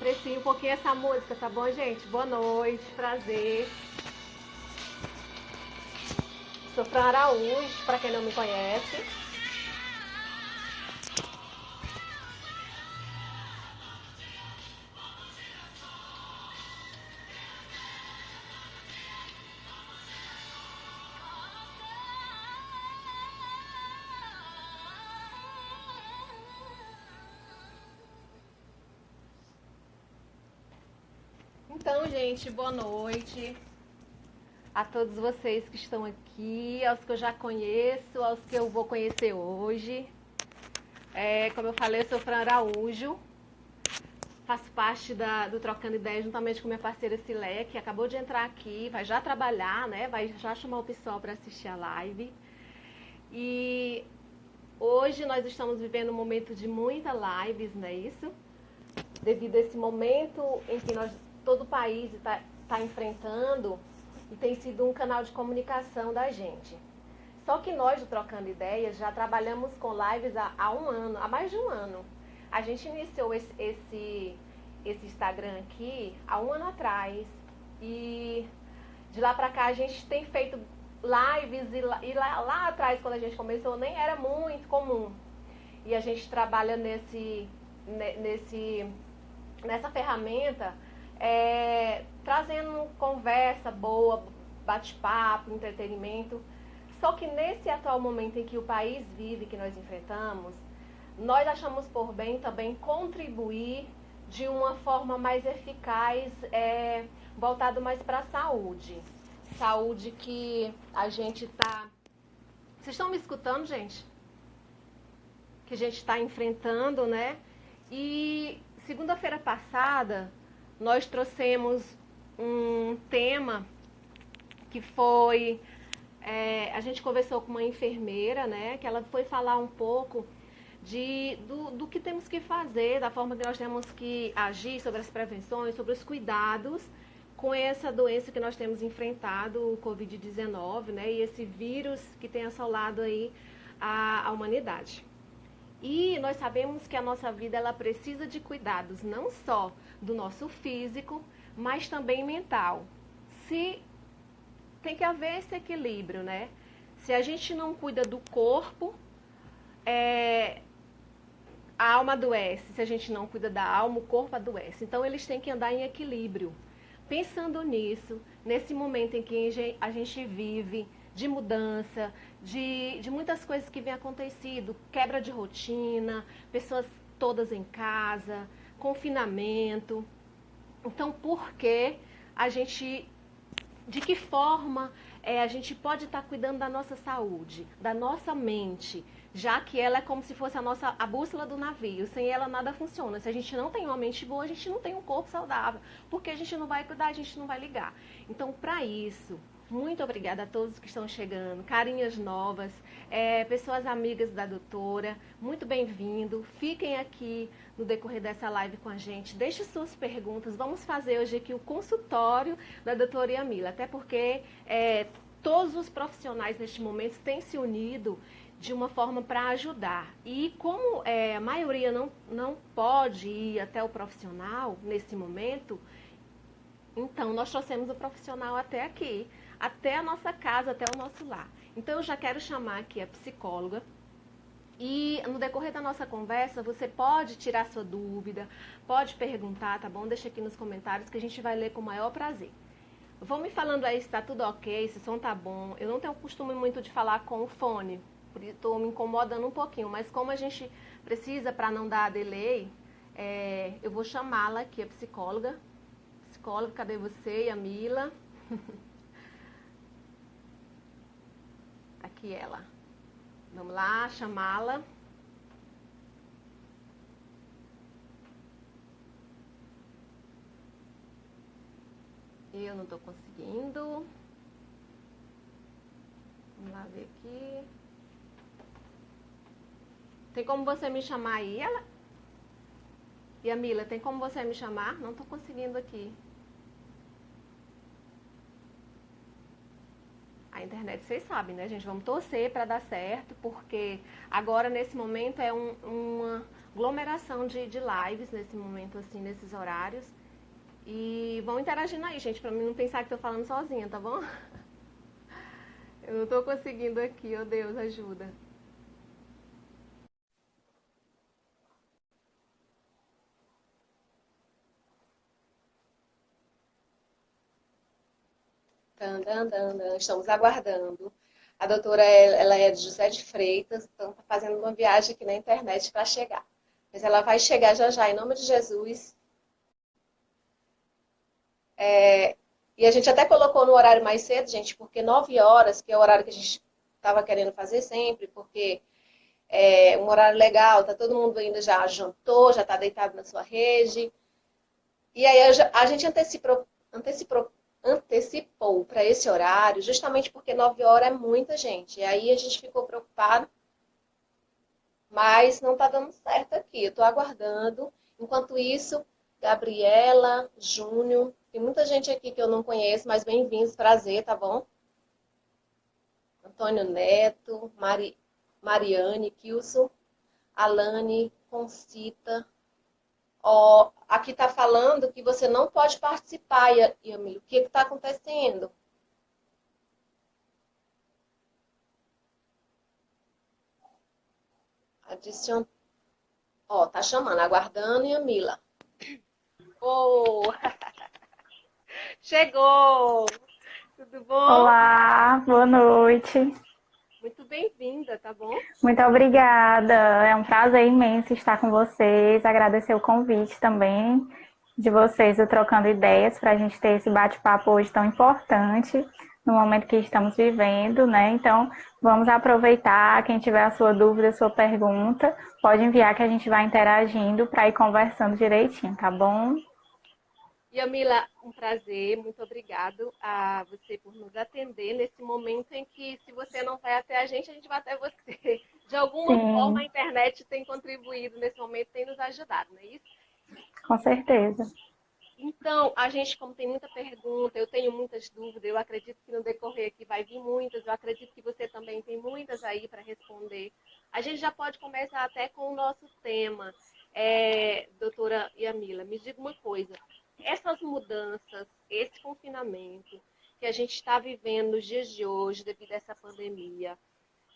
aprecie um pouquinho essa música, tá bom, gente? Boa noite, prazer. Sou Fran Araújo, para quem não me conhece. Então, gente, boa noite a todos vocês que estão aqui, aos que eu já conheço, aos que eu vou conhecer hoje. Como eu falei, eu sou Fran Araújo, faço parte do Trocando Ideias juntamente com minha parceira Silé, que acabou de entrar aqui, vai já trabalhar, né? Vai já chamar o pessoal para assistir a live. E hoje nós estamos vivendo um momento de muitas lives, não é isso? Devido a esse momento em que todo o país está enfrentando e tem sido um canal de comunicação da gente. Só que nós do Trocando Ideias já trabalhamos com lives há um ano, há mais de um ano. A gente iniciou esse Instagram aqui há um ano atrás e de lá pra cá a gente tem feito lives e lá atrás, quando a gente começou, nem era muito comum. E a gente trabalha nessa ferramenta, trazendo conversa boa, bate-papo, entretenimento. Só que nesse atual momento em que o país vive, que nós enfrentamos, nós achamos por bem também contribuir de uma forma mais eficaz, voltado mais para a saúde. Saúde que a gente está... Vocês estão me escutando, gente? Que a gente está enfrentando, né? E segunda-feira passada, nós trouxemos um tema que foi... a gente conversou com uma enfermeira, né? Que ela foi falar um pouco do que temos que fazer, da forma que nós temos que agir, sobre as prevenções, sobre os cuidados com essa doença que nós temos enfrentado, o Covid-19, né? E esse vírus que tem assolado aí a humanidade. E nós sabemos que a nossa vida ela precisa de cuidados, não só do nosso físico, mas também mental. Se tem que haver esse equilíbrio, né? Se a gente não cuida do corpo, a alma adoece. Se a gente não cuida da alma, o corpo adoece. Então eles têm que andar em equilíbrio. Pensando nisso, nesse momento em que a gente vive de mudança, de muitas coisas que vêm acontecendo, quebra de rotina, pessoas todas em casa, confinamento. Então, por que a gente, de que forma a gente pode estar cuidando da nossa saúde, da nossa mente, já que ela é como se fosse a bússola do navio. Sem ela nada funciona. Se a gente não tem uma mente boa, a gente não tem um corpo saudável, porque a gente não vai cuidar, a gente não vai ligar. Então, para isso, muito obrigada a todos que estão chegando, carinhas novas, pessoas amigas da doutora, muito bem-vindo. Fiquem aqui no decorrer dessa live com a gente, deixe suas perguntas. Vamos fazer hoje aqui o consultório da doutora Yamila, até porque todos os profissionais neste momento têm se unido de uma forma para ajudar. E como a maioria não pode ir até o profissional nesse momento, então nós trouxemos o profissional até aqui, até a nossa casa, até o nosso lar. Então eu já quero chamar aqui a psicóloga. E no decorrer da nossa conversa, você pode tirar sua dúvida, pode perguntar, tá bom? Deixa aqui nos comentários que a gente vai ler com o maior prazer. Vão me falando aí se tá tudo ok, se o som tá bom. Eu não tenho o costume muito de falar com o fone, por isso estou me incomodando um pouquinho. Mas como a gente precisa para não dar delay, eu vou chamá-la aqui, a psicóloga. Psicóloga, cadê você, Yamila? Aqui ela. Vamos lá, chamá-la. Eu não estou conseguindo. Vamos lá ver aqui. Tem como você me chamar aí? Yamila, tem como você me chamar? Não estou conseguindo aqui. A internet, vocês sabem, né, gente? Vamos torcer para dar certo, porque agora, nesse momento, é uma aglomeração de lives, nesse momento, assim, nesses horários. E vão interagindo aí, gente, para mim não pensar que tô falando sozinha, tá bom? Eu não tô conseguindo aqui, oh Deus, ajuda. Tan, tan, tan, tan. Estamos aguardando. A doutora, ela é de José de Freitas, então está fazendo uma viagem aqui na internet para chegar. Mas ela vai chegar já já, em nome de Jesus. E a gente até colocou no horário mais cedo, gente, porque 9 horas, que é o horário que a gente estava querendo fazer sempre, porque é um horário legal, tá todo mundo ainda já jantou, já está deitado na sua rede. E aí a gente antecipou para esse horário, justamente porque 9 horas é muita gente. E aí a gente ficou preocupado, mas não está dando certo aqui. Eu estou aguardando. Enquanto isso, Gabriela, Júnior, tem muita gente aqui que eu não conheço, mas bem-vindos, prazer, tá bom? Antônio Neto, Mariane, Kilson, Alane, Concita. Ó, aqui está falando que você não pode participar, Yamil. O que está acontecendo? Adicion... Ó, tá chamando, aguardando, Yamila. Oh, chegou! Tudo bom? Olá, boa noite. Muito bem-vinda, tá bom? Muito obrigada. É um prazer imenso estar com vocês. Agradecer o convite também de vocês, eu trocando ideias para a gente ter esse bate-papo hoje tão importante no momento que estamos vivendo, né? Então, vamos aproveitar. Quem tiver a sua dúvida, a sua pergunta, pode enviar que a gente vai interagindo para ir conversando direitinho, tá bom? Yamila, um prazer, muito obrigado a você por nos atender nesse momento em que, se você não vai até a gente vai até você. De alguma forma, a Sim, internet tem contribuído nesse momento, tem nos ajudado, não é isso? com certeza. Então, a gente, como tem muita pergunta, eu tenho muitas dúvidas, eu acredito que no decorrer aqui vai vir muitas, eu acredito que você também tem muitas aí para responder. A gente já pode começar até com o nosso tema. Doutora Yamila, me diga uma coisa, essas mudanças, esse confinamento que a gente está vivendo nos dias de hoje, devido a essa pandemia,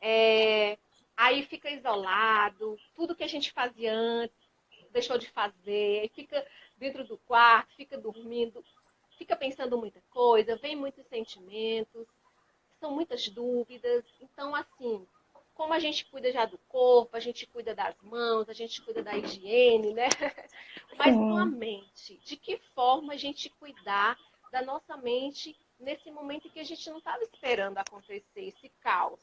é, aí fica isolado, tudo que a gente fazia antes, deixou de fazer, fica dentro do quarto, fica dormindo, fica pensando muita coisa, vem muitos sentimentos, são muitas dúvidas. Então, assim, como a gente cuida já do corpo, a gente cuida das mãos, a gente cuida da higiene, né? Mas com a Sim. mente, de que forma a gente cuidar da nossa mente nesse momento em que a gente não estava esperando acontecer esse caos?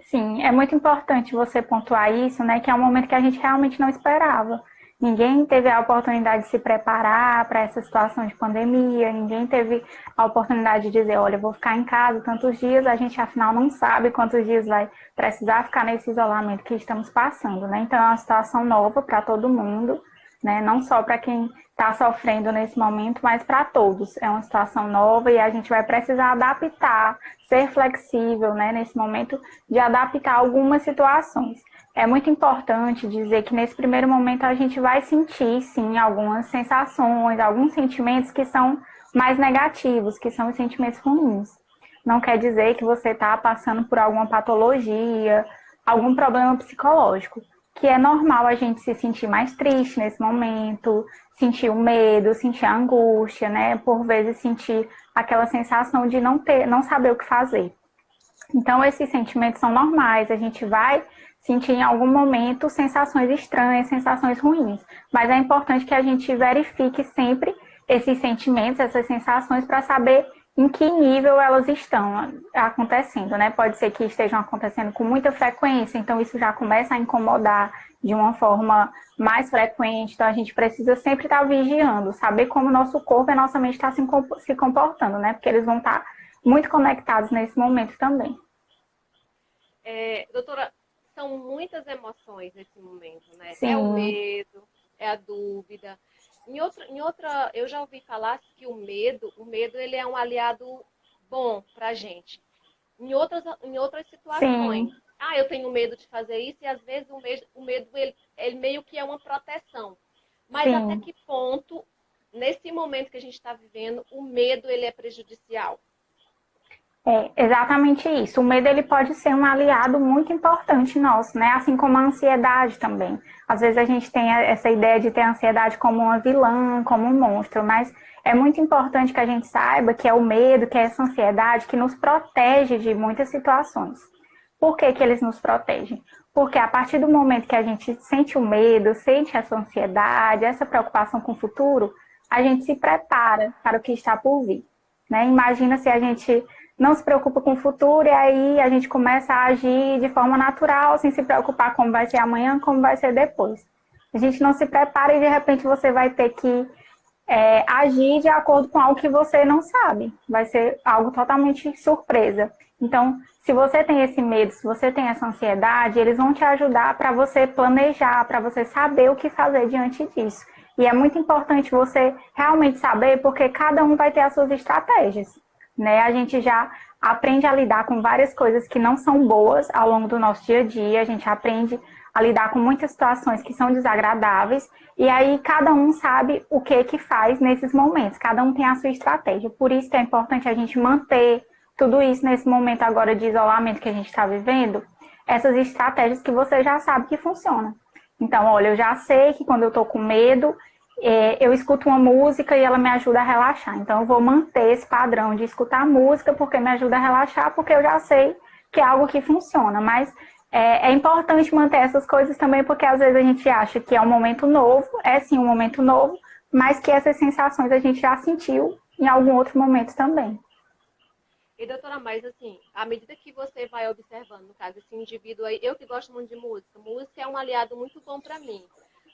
Sim, é muito importante você pontuar isso, né? Que é um momento que a gente realmente não esperava. Ninguém teve a oportunidade de se preparar para essa situação de pandemia, ninguém teve a oportunidade de dizer, olha, eu vou ficar em casa tantos dias, a gente afinal não sabe quantos dias vai precisar ficar nesse isolamento que estamos passando, né? Então é uma situação nova para todo mundo, né? Não só para quem está sofrendo nesse momento, mas para todos. É uma situação nova e a gente vai precisar adaptar, ser flexível, né? Nesse momento de adaptar algumas situações. É muito importante dizer que nesse primeiro momento a gente vai sentir, sim, algumas sensações, alguns sentimentos que são mais negativos, que são os sentimentos ruins. Não quer dizer que você está passando por alguma patologia, algum problema psicológico, que é normal a gente se sentir mais triste nesse momento, sentir o medo, sentir a angústia, né? Por vezes sentir aquela sensação de não saber o que fazer. Então, esses sentimentos são normais, a gente vai sentir em algum momento sensações estranhas, sensações ruins, mas é importante que a gente verifique sempre esses sentimentos, essas sensações, para saber em que nível elas estão acontecendo, né? Pode ser que estejam acontecendo com muita frequência, então isso já começa a incomodar de uma forma mais frequente, então a gente precisa sempre estar vigiando, saber como o nosso corpo e a nossa mente está se comportando, né? Porque eles vão estar muito conectados nesse momento também. Doutora, são muitas emoções nesse momento, né? É o Sim, medo, é a dúvida. Eu já ouvi falar que o medo ele é um aliado bom para a gente. em outras situações. Sim, Ah, eu tenho medo de fazer isso, e às vezes o medo ele meio que é uma proteção. Mas até sim. que ponto, nesse momento que a gente está vivendo, o medo ele é prejudicial? É exatamente isso. O medo ele pode ser um aliado muito importante nosso, né? Assim como a ansiedade também. Às vezes a gente tem essa ideia de ter a ansiedade como uma vilã, como um monstro, mas é muito importante que a gente saiba que é o medo, que é essa ansiedade que nos protege de muitas situações. Por que que eles nos protegem? Porque a partir do momento que a gente sente o medo, sente essa ansiedade, essa preocupação com o futuro, a gente se prepara para o que está por vir. Né? Imagina se a gente não se preocupa com o futuro e aí a gente começa a agir de forma natural, sem se preocupar como vai ser amanhã, como vai ser depois. A gente não se prepara e de repente você vai ter que agir de acordo com algo que você não sabe. Vai ser algo totalmente surpresa. Então, se você tem esse medo, se você tem essa ansiedade, eles vão te ajudar para você planejar, para você saber o que fazer diante disso. E é muito importante você realmente saber, porque cada um vai ter as suas estratégias. Né? A gente já aprende a lidar com várias coisas que não são boas ao longo do nosso dia a dia, a gente aprende a lidar com muitas situações que são desagradáveis, e aí cada um sabe o que faz nesses momentos, cada um tem a sua estratégia. Por isso que é importante a gente manter tudo isso nesse momento agora de isolamento que a gente está vivendo, essas estratégias que você já sabe que funcionam. Então, olha, eu já sei que quando eu estou com medo, eu escuto uma música e ela me ajuda a relaxar. Então, eu vou manter esse padrão de escutar música porque me ajuda a relaxar, porque eu já sei que é algo que funciona. Mas é importante manter essas coisas também, porque às vezes a gente acha que é um momento novo, é sim um momento novo, mas que essas sensações a gente já sentiu em algum outro momento também. E doutora, mas assim, à medida que você vai observando, no caso, esse indivíduo aí, eu que gosto muito de música, música é um aliado muito bom para mim.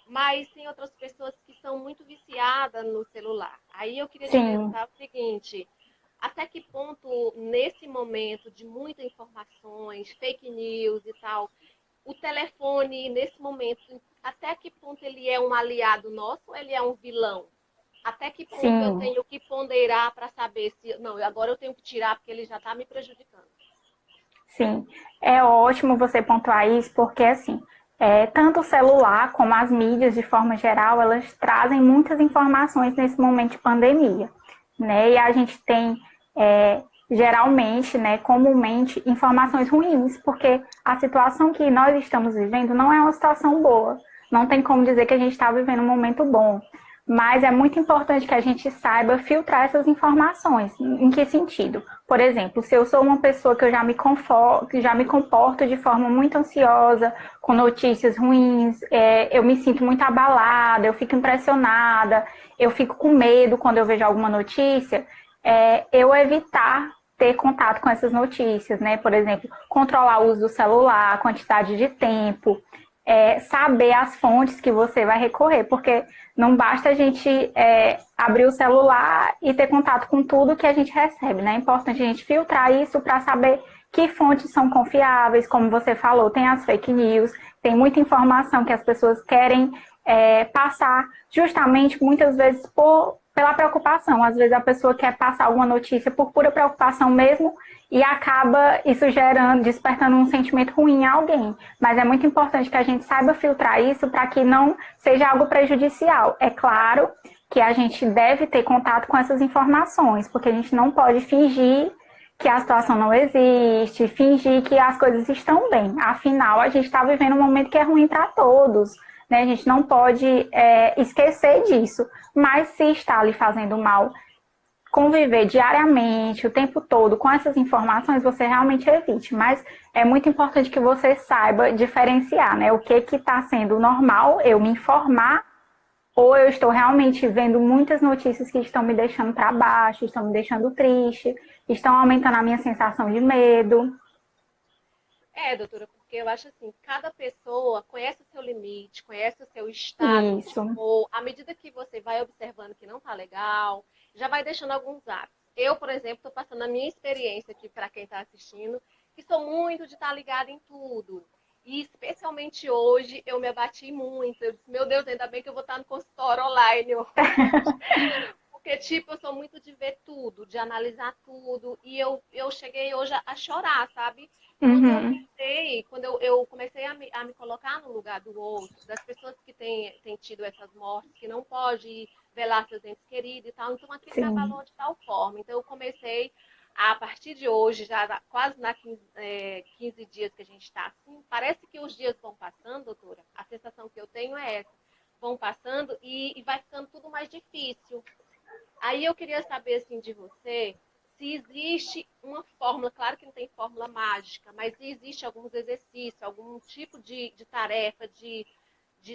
Mas tem outras pessoas que são muito viciadas no celular. Aí eu queria te Sim, perguntar o seguinte: até que ponto, nesse momento de muitas informações, fake news e tal, o telefone, nesse momento, até que ponto ele é um aliado nosso ou ele é um vilão? Até que ponto eu sim, tenho que ponderar para saber se. Não, agora eu tenho que tirar porque ele já está me prejudicando. sim. É ótimo você pontuar isso, porque assim, tanto o celular como as mídias, de forma geral, elas trazem muitas informações nesse momento de pandemia. Né? E a gente tem, geralmente, né, comumente, informações ruins, porque a situação que nós estamos vivendo não é uma situação boa. Não tem como dizer que a gente está vivendo um momento bom. Mas é muito importante que a gente saiba filtrar essas informações. Em que sentido? Por exemplo, se eu sou uma pessoa que eu já me comporto de forma muito ansiosa, com notícias ruins, eu me sinto muito abalada, eu fico impressionada, eu fico com medo quando eu vejo alguma notícia, eu evitar ter contato com essas notícias, né? Por exemplo, controlar o uso do celular, a quantidade de tempo, saber as fontes que você vai recorrer, porque não basta a gente abrir o celular e ter contato com tudo que a gente recebe, né? É importante a gente filtrar isso para saber que fontes são confiáveis, como você falou, tem as fake news, tem muita informação que as pessoas querem passar justamente muitas vezes pela preocupação. Às vezes a pessoa quer passar alguma notícia por pura preocupação mesmo e acaba isso gerando, despertando um sentimento ruim em alguém. Mas é muito importante que a gente saiba filtrar isso para que não seja algo prejudicial. É claro que a gente deve ter contato com essas informações, porque a gente não pode fingir que a situação Exato. não existe, fingir que as coisas estão bem. Afinal, a gente está vivendo um momento que é ruim para todos. Né? A gente não pode esquecer disso. Mas se está lhe fazendo mal, conviver diariamente, o tempo todo, com essas informações, você realmente evite. Mas é muito importante que você saiba diferenciar, né? O que está sendo normal, eu me informar, ou eu estou realmente vendo muitas notícias que estão me deixando para baixo, estão me deixando triste, estão aumentando a minha sensação de medo. É, doutora, porque eu acho assim, cada pessoa conhece o seu limite, conhece o seu estado de Isso. humor. À medida que você vai observando que não tá legal, já vai deixando alguns hábitos. Eu, por exemplo, estou passando a minha experiência aqui para quem está assistindo, que sou muito de estar ligada em tudo. E especialmente hoje eu me abati muito. Eu disse, meu Deus, ainda bem que eu vou estar no consultório online hoje. Porque, tipo, eu sou muito de ver tudo, de analisar tudo. E eu cheguei hoje a chorar, sabe? Quando eu Uhum. pensei, quando eu comecei a me colocar no lugar do outro, das pessoas que têm tido essas mortes, que não pode velar seus entes queridos e tal. Então, aquilo me Sim, abalou de tal forma. Então, eu comecei, a partir de hoje, quase na 15 dias que a gente está assim, parece que os dias vão passando, doutora. A sensação que eu tenho é essa. Vão passando e vai ficando tudo mais difícil. Aí eu queria saber assim de você se existe uma fórmula, claro que não tem fórmula mágica, mas se existe alguns exercícios, algum tipo de tarefa, de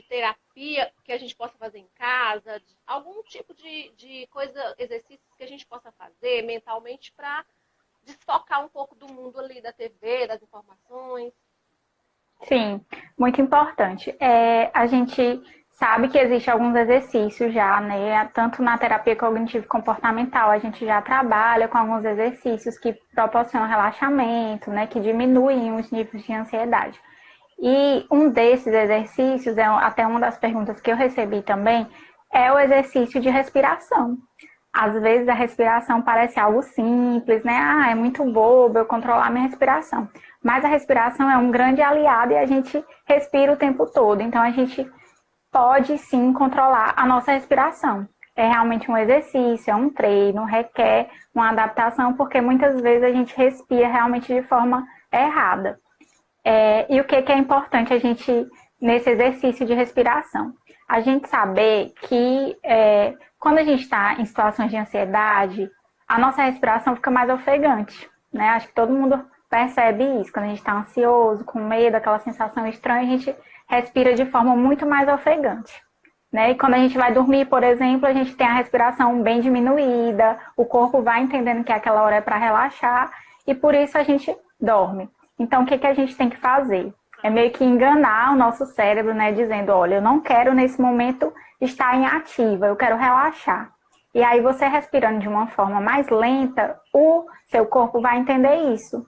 terapia que a gente possa fazer em casa, algum tipo de coisa, exercícios que a gente possa fazer mentalmente para desfocar um pouco do mundo ali da TV, das informações. sim, muito importante. A gente sabe que existe alguns exercícios já, né? Tanto na terapia cognitivo-comportamental, a gente já trabalha com alguns exercícios que proporcionam relaxamento, né? Que diminuem os níveis de ansiedade. E um desses exercícios, até uma das perguntas que eu recebi também, é o exercício de respiração. Às vezes a respiração parece algo simples, né? Ah, é muito bobo eu controlar minha respiração. Mas a respiração é um grande aliado e a gente respira o tempo todo. Então a gente pode sim controlar a nossa respiração. É realmente um exercício, é um treino, requer uma adaptação, porque muitas vezes a gente respira realmente de forma errada. E o que é importante a gente, nesse exercício de respiração? A gente saber que quando a gente está em situações de ansiedade, a nossa respiração fica mais ofegante, né? Acho que todo mundo percebe isso. Quando a gente está ansioso, com medo, aquela sensação estranha, a gente respira de forma muito mais ofegante. Né? E quando a gente vai dormir, por exemplo, a gente tem a respiração bem diminuída, o corpo vai entendendo que aquela hora é para relaxar e por isso a gente dorme. Então, o que a gente tem que fazer? É meio que enganar o nosso cérebro, né? Dizendo, olha, eu não quero nesse momento estar em ativa, eu quero relaxar. E aí você respirando de uma forma mais lenta, o seu corpo vai entender isso,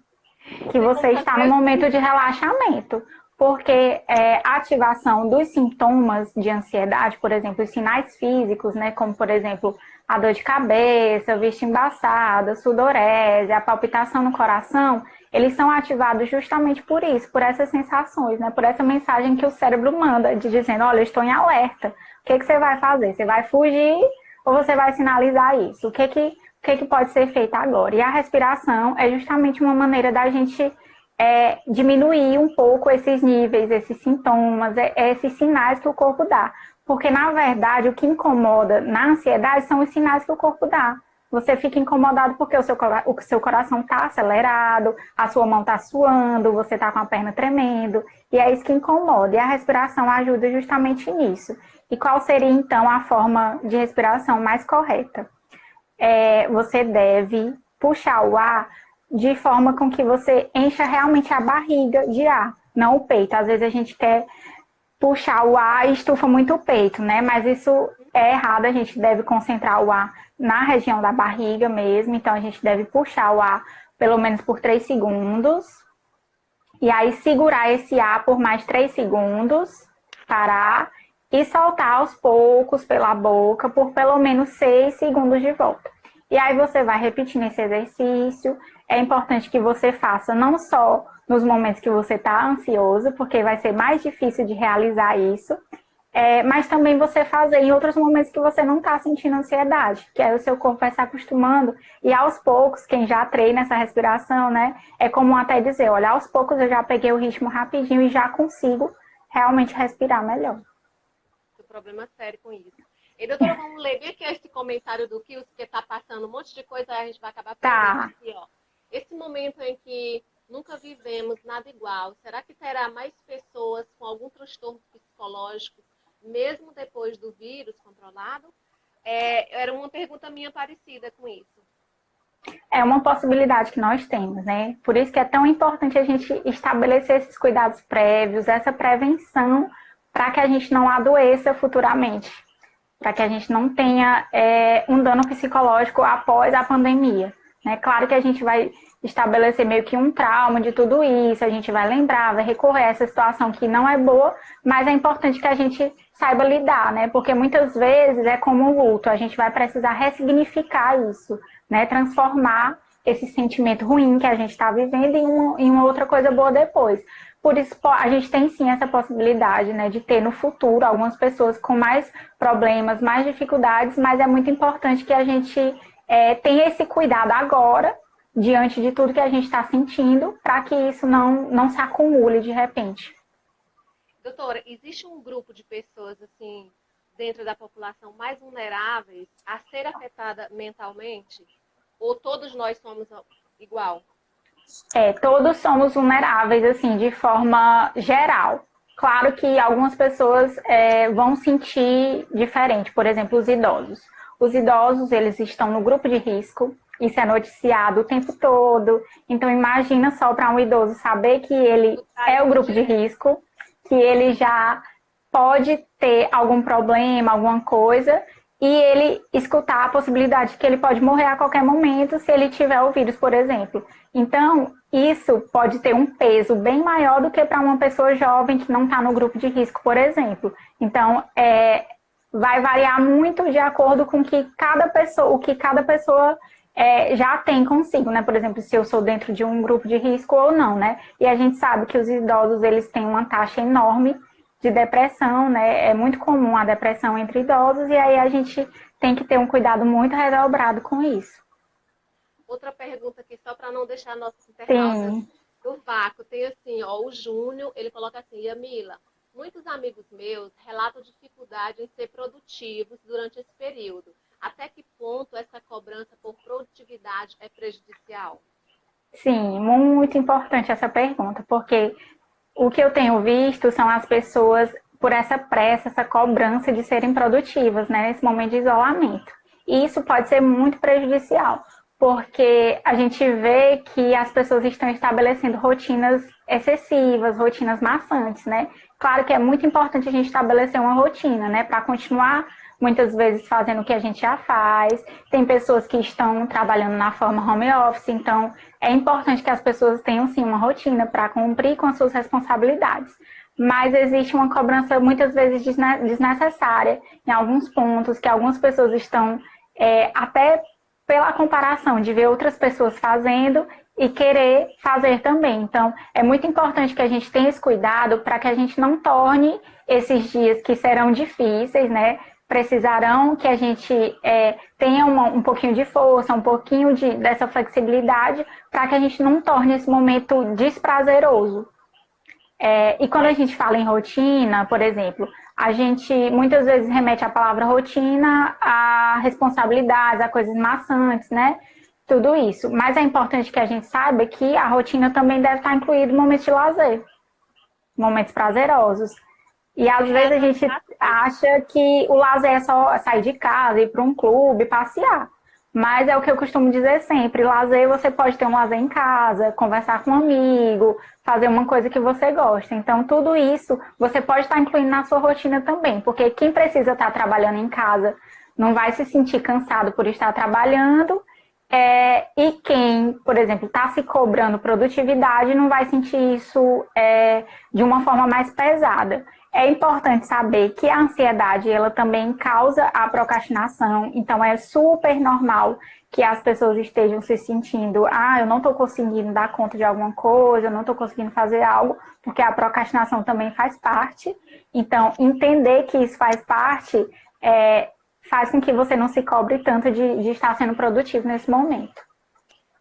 que É como você está fazer no momento assim. de relaxamento. Porque a ativação dos sintomas de ansiedade, por exemplo, os sinais físicos, né, como, por exemplo, a dor de cabeça, vista embaçada, sudorese, a palpitação no coração, eles são ativados justamente por isso, por essas sensações, né, por essa mensagem que o cérebro manda, de dizendo, olha, eu estou em alerta. O que você vai fazer? Você vai fugir ou você vai sinalizar isso? O que pode ser feito agora? E a respiração é justamente uma maneira da gente diminuir um pouco esses níveis, esses sintomas, esses sinais que o corpo dá. Porque, na verdade, o que incomoda na ansiedade são os sinais que o corpo dá. Você fica incomodado porque o seu coração está acelerado, a sua mão está suando, você está com a perna tremendo, e é isso que incomoda. E a respiração ajuda justamente nisso. E qual seria, então, a forma de respiração mais correta? Você deve puxar o ar de forma com que você encha realmente a barriga de ar, não o peito. Às vezes a gente quer puxar o ar e estufa muito o peito, né? Mas isso é errado, a gente deve concentrar o ar na região da barriga mesmo. Então a gente deve puxar o ar pelo menos por 3 segundos. E aí segurar esse ar por mais 3 segundos, parar e soltar aos poucos pela boca por pelo menos 6 segundos de volta. E aí você vai repetindo esse exercício. É importante que você faça não só nos momentos que você está ansioso, porque vai ser mais difícil de realizar isso, mas também você fazer em outros momentos que você não está sentindo ansiedade, que aí o seu corpo vai se acostumando. E aos poucos, quem já treina essa respiração, né, é comum até dizer, olha, aos poucos eu já peguei o ritmo rapidinho e já consigo realmente respirar melhor. Tem problema sério com isso. E, doutora, vamos ler bem aqui esse comentário do Kills, que está passando um monte de coisa, aí a gente vai acabar perdendo Tá. aqui, ó. Esse momento em que nunca vivemos nada igual, será que terá mais pessoas com algum transtorno psicológico, mesmo depois do vírus controlado? Era uma pergunta minha parecida com isso. É uma possibilidade que nós temos, né? Por isso que é tão importante a gente estabelecer esses cuidados prévios, essa prevenção, para que a gente não adoeça futuramente, para que a gente não tenha um dano psicológico após a pandemia. né? Claro que a gente vai estabelecer meio que um trauma de tudo isso, a gente vai lembrar, vai recorrer a essa situação que não é boa, mas é importante que a gente saiba lidar, né? Porque muitas vezes é como um luto, a gente vai precisar ressignificar isso, né? Transformar esse sentimento ruim que a gente está vivendo em uma outra coisa boa depois. Por isso, a gente tem sim essa possibilidade, né, de ter no futuro algumas pessoas com mais problemas, mais dificuldades, mas é muito importante que a gente tenha esse cuidado agora, diante de tudo que a gente está sentindo, para que isso não se acumule de repente. Doutora, existe um grupo de pessoas, assim, dentro da população mais vulneráveis a ser afetada mentalmente? Ou todos nós somos igual? Todos somos vulneráveis, assim, de forma geral. Claro que algumas pessoas vão sentir diferente, por exemplo, os idosos. Os idosos, eles estão no grupo de risco, isso é noticiado o tempo todo. Então, imagina só para um idoso saber que ele é o grupo de risco, que ele já pode ter algum problema, alguma coisa, e ele escutar a possibilidade de que ele pode morrer a qualquer momento se ele tiver o vírus, por exemplo. Então, isso pode ter um peso bem maior do que para uma pessoa jovem que não está no grupo de risco, por exemplo. Então, vai variar muito de acordo com o que cada pessoa já tem consigo, né? Por exemplo, se eu sou dentro de um grupo de risco ou não, né? E a gente sabe que os idosos, eles têm uma taxa enorme de depressão, né? É muito comum a depressão entre idosos e aí a gente tem que ter um cuidado muito redobrado com isso. Outra pergunta aqui, só para não deixar nossos internautas Sim. no vácuo. Tem assim, ó, o Júnior, ele coloca assim, Yamila, muitos amigos meus relatam dificuldade em ser produtivos durante esse período. Até que ponto essa cobrança por produtividade é prejudicial? Sim, muito importante essa pergunta, porque o que eu tenho visto são as pessoas por essa pressa, essa cobrança de serem produtivas, né, nesse momento de isolamento. E isso pode ser muito prejudicial, porque a gente vê que as pessoas estão estabelecendo rotinas excessivas, rotinas maçantes, né? Claro que é muito importante a gente estabelecer uma rotina, né, para continuar muitas vezes fazendo o que a gente já faz. Tem pessoas que estão trabalhando na forma home office, então é importante que as pessoas tenham sim uma rotina para cumprir com as suas responsabilidades. Mas existe uma cobrança muitas vezes desnecessária em alguns pontos, que algumas pessoas estão até pela comparação de ver outras pessoas fazendo e querer fazer também. Então, é muito importante que a gente tenha esse cuidado para que a gente não torne esses dias que serão difíceis, né? Precisarão que a gente tenha um pouquinho de força, um pouquinho dessa flexibilidade, para que a gente não torne esse momento desprazeroso. E quando a gente fala em rotina, por exemplo, a gente muitas vezes remete a palavra rotina a responsabilidades, a coisas maçantes, né? Tudo isso. Mas é importante que a gente saiba que a rotina também deve estar incluído momentos de lazer, momentos prazerosos. E às vezes a gente acha que o lazer é só sair de casa, ir para um clube, passear. Mas é o que eu costumo dizer sempre, lazer você pode ter um lazer em casa, conversar com um amigo, fazer uma coisa que você gosta. Então tudo isso você pode estar incluindo na sua rotina também, porque quem precisa estar trabalhando em casa não vai se sentir cansado por estar trabalhando, e quem, por exemplo, está se cobrando produtividade não vai sentir isso de uma forma mais pesada. É importante saber que a ansiedade ela também causa a procrastinação, então é super normal que as pessoas estejam se sentindo, eu não estou conseguindo dar conta de alguma coisa, eu não estou conseguindo fazer algo, porque a procrastinação também faz parte. Então, entender que isso faz parte faz com que você não se cobre tanto de estar sendo produtivo nesse momento.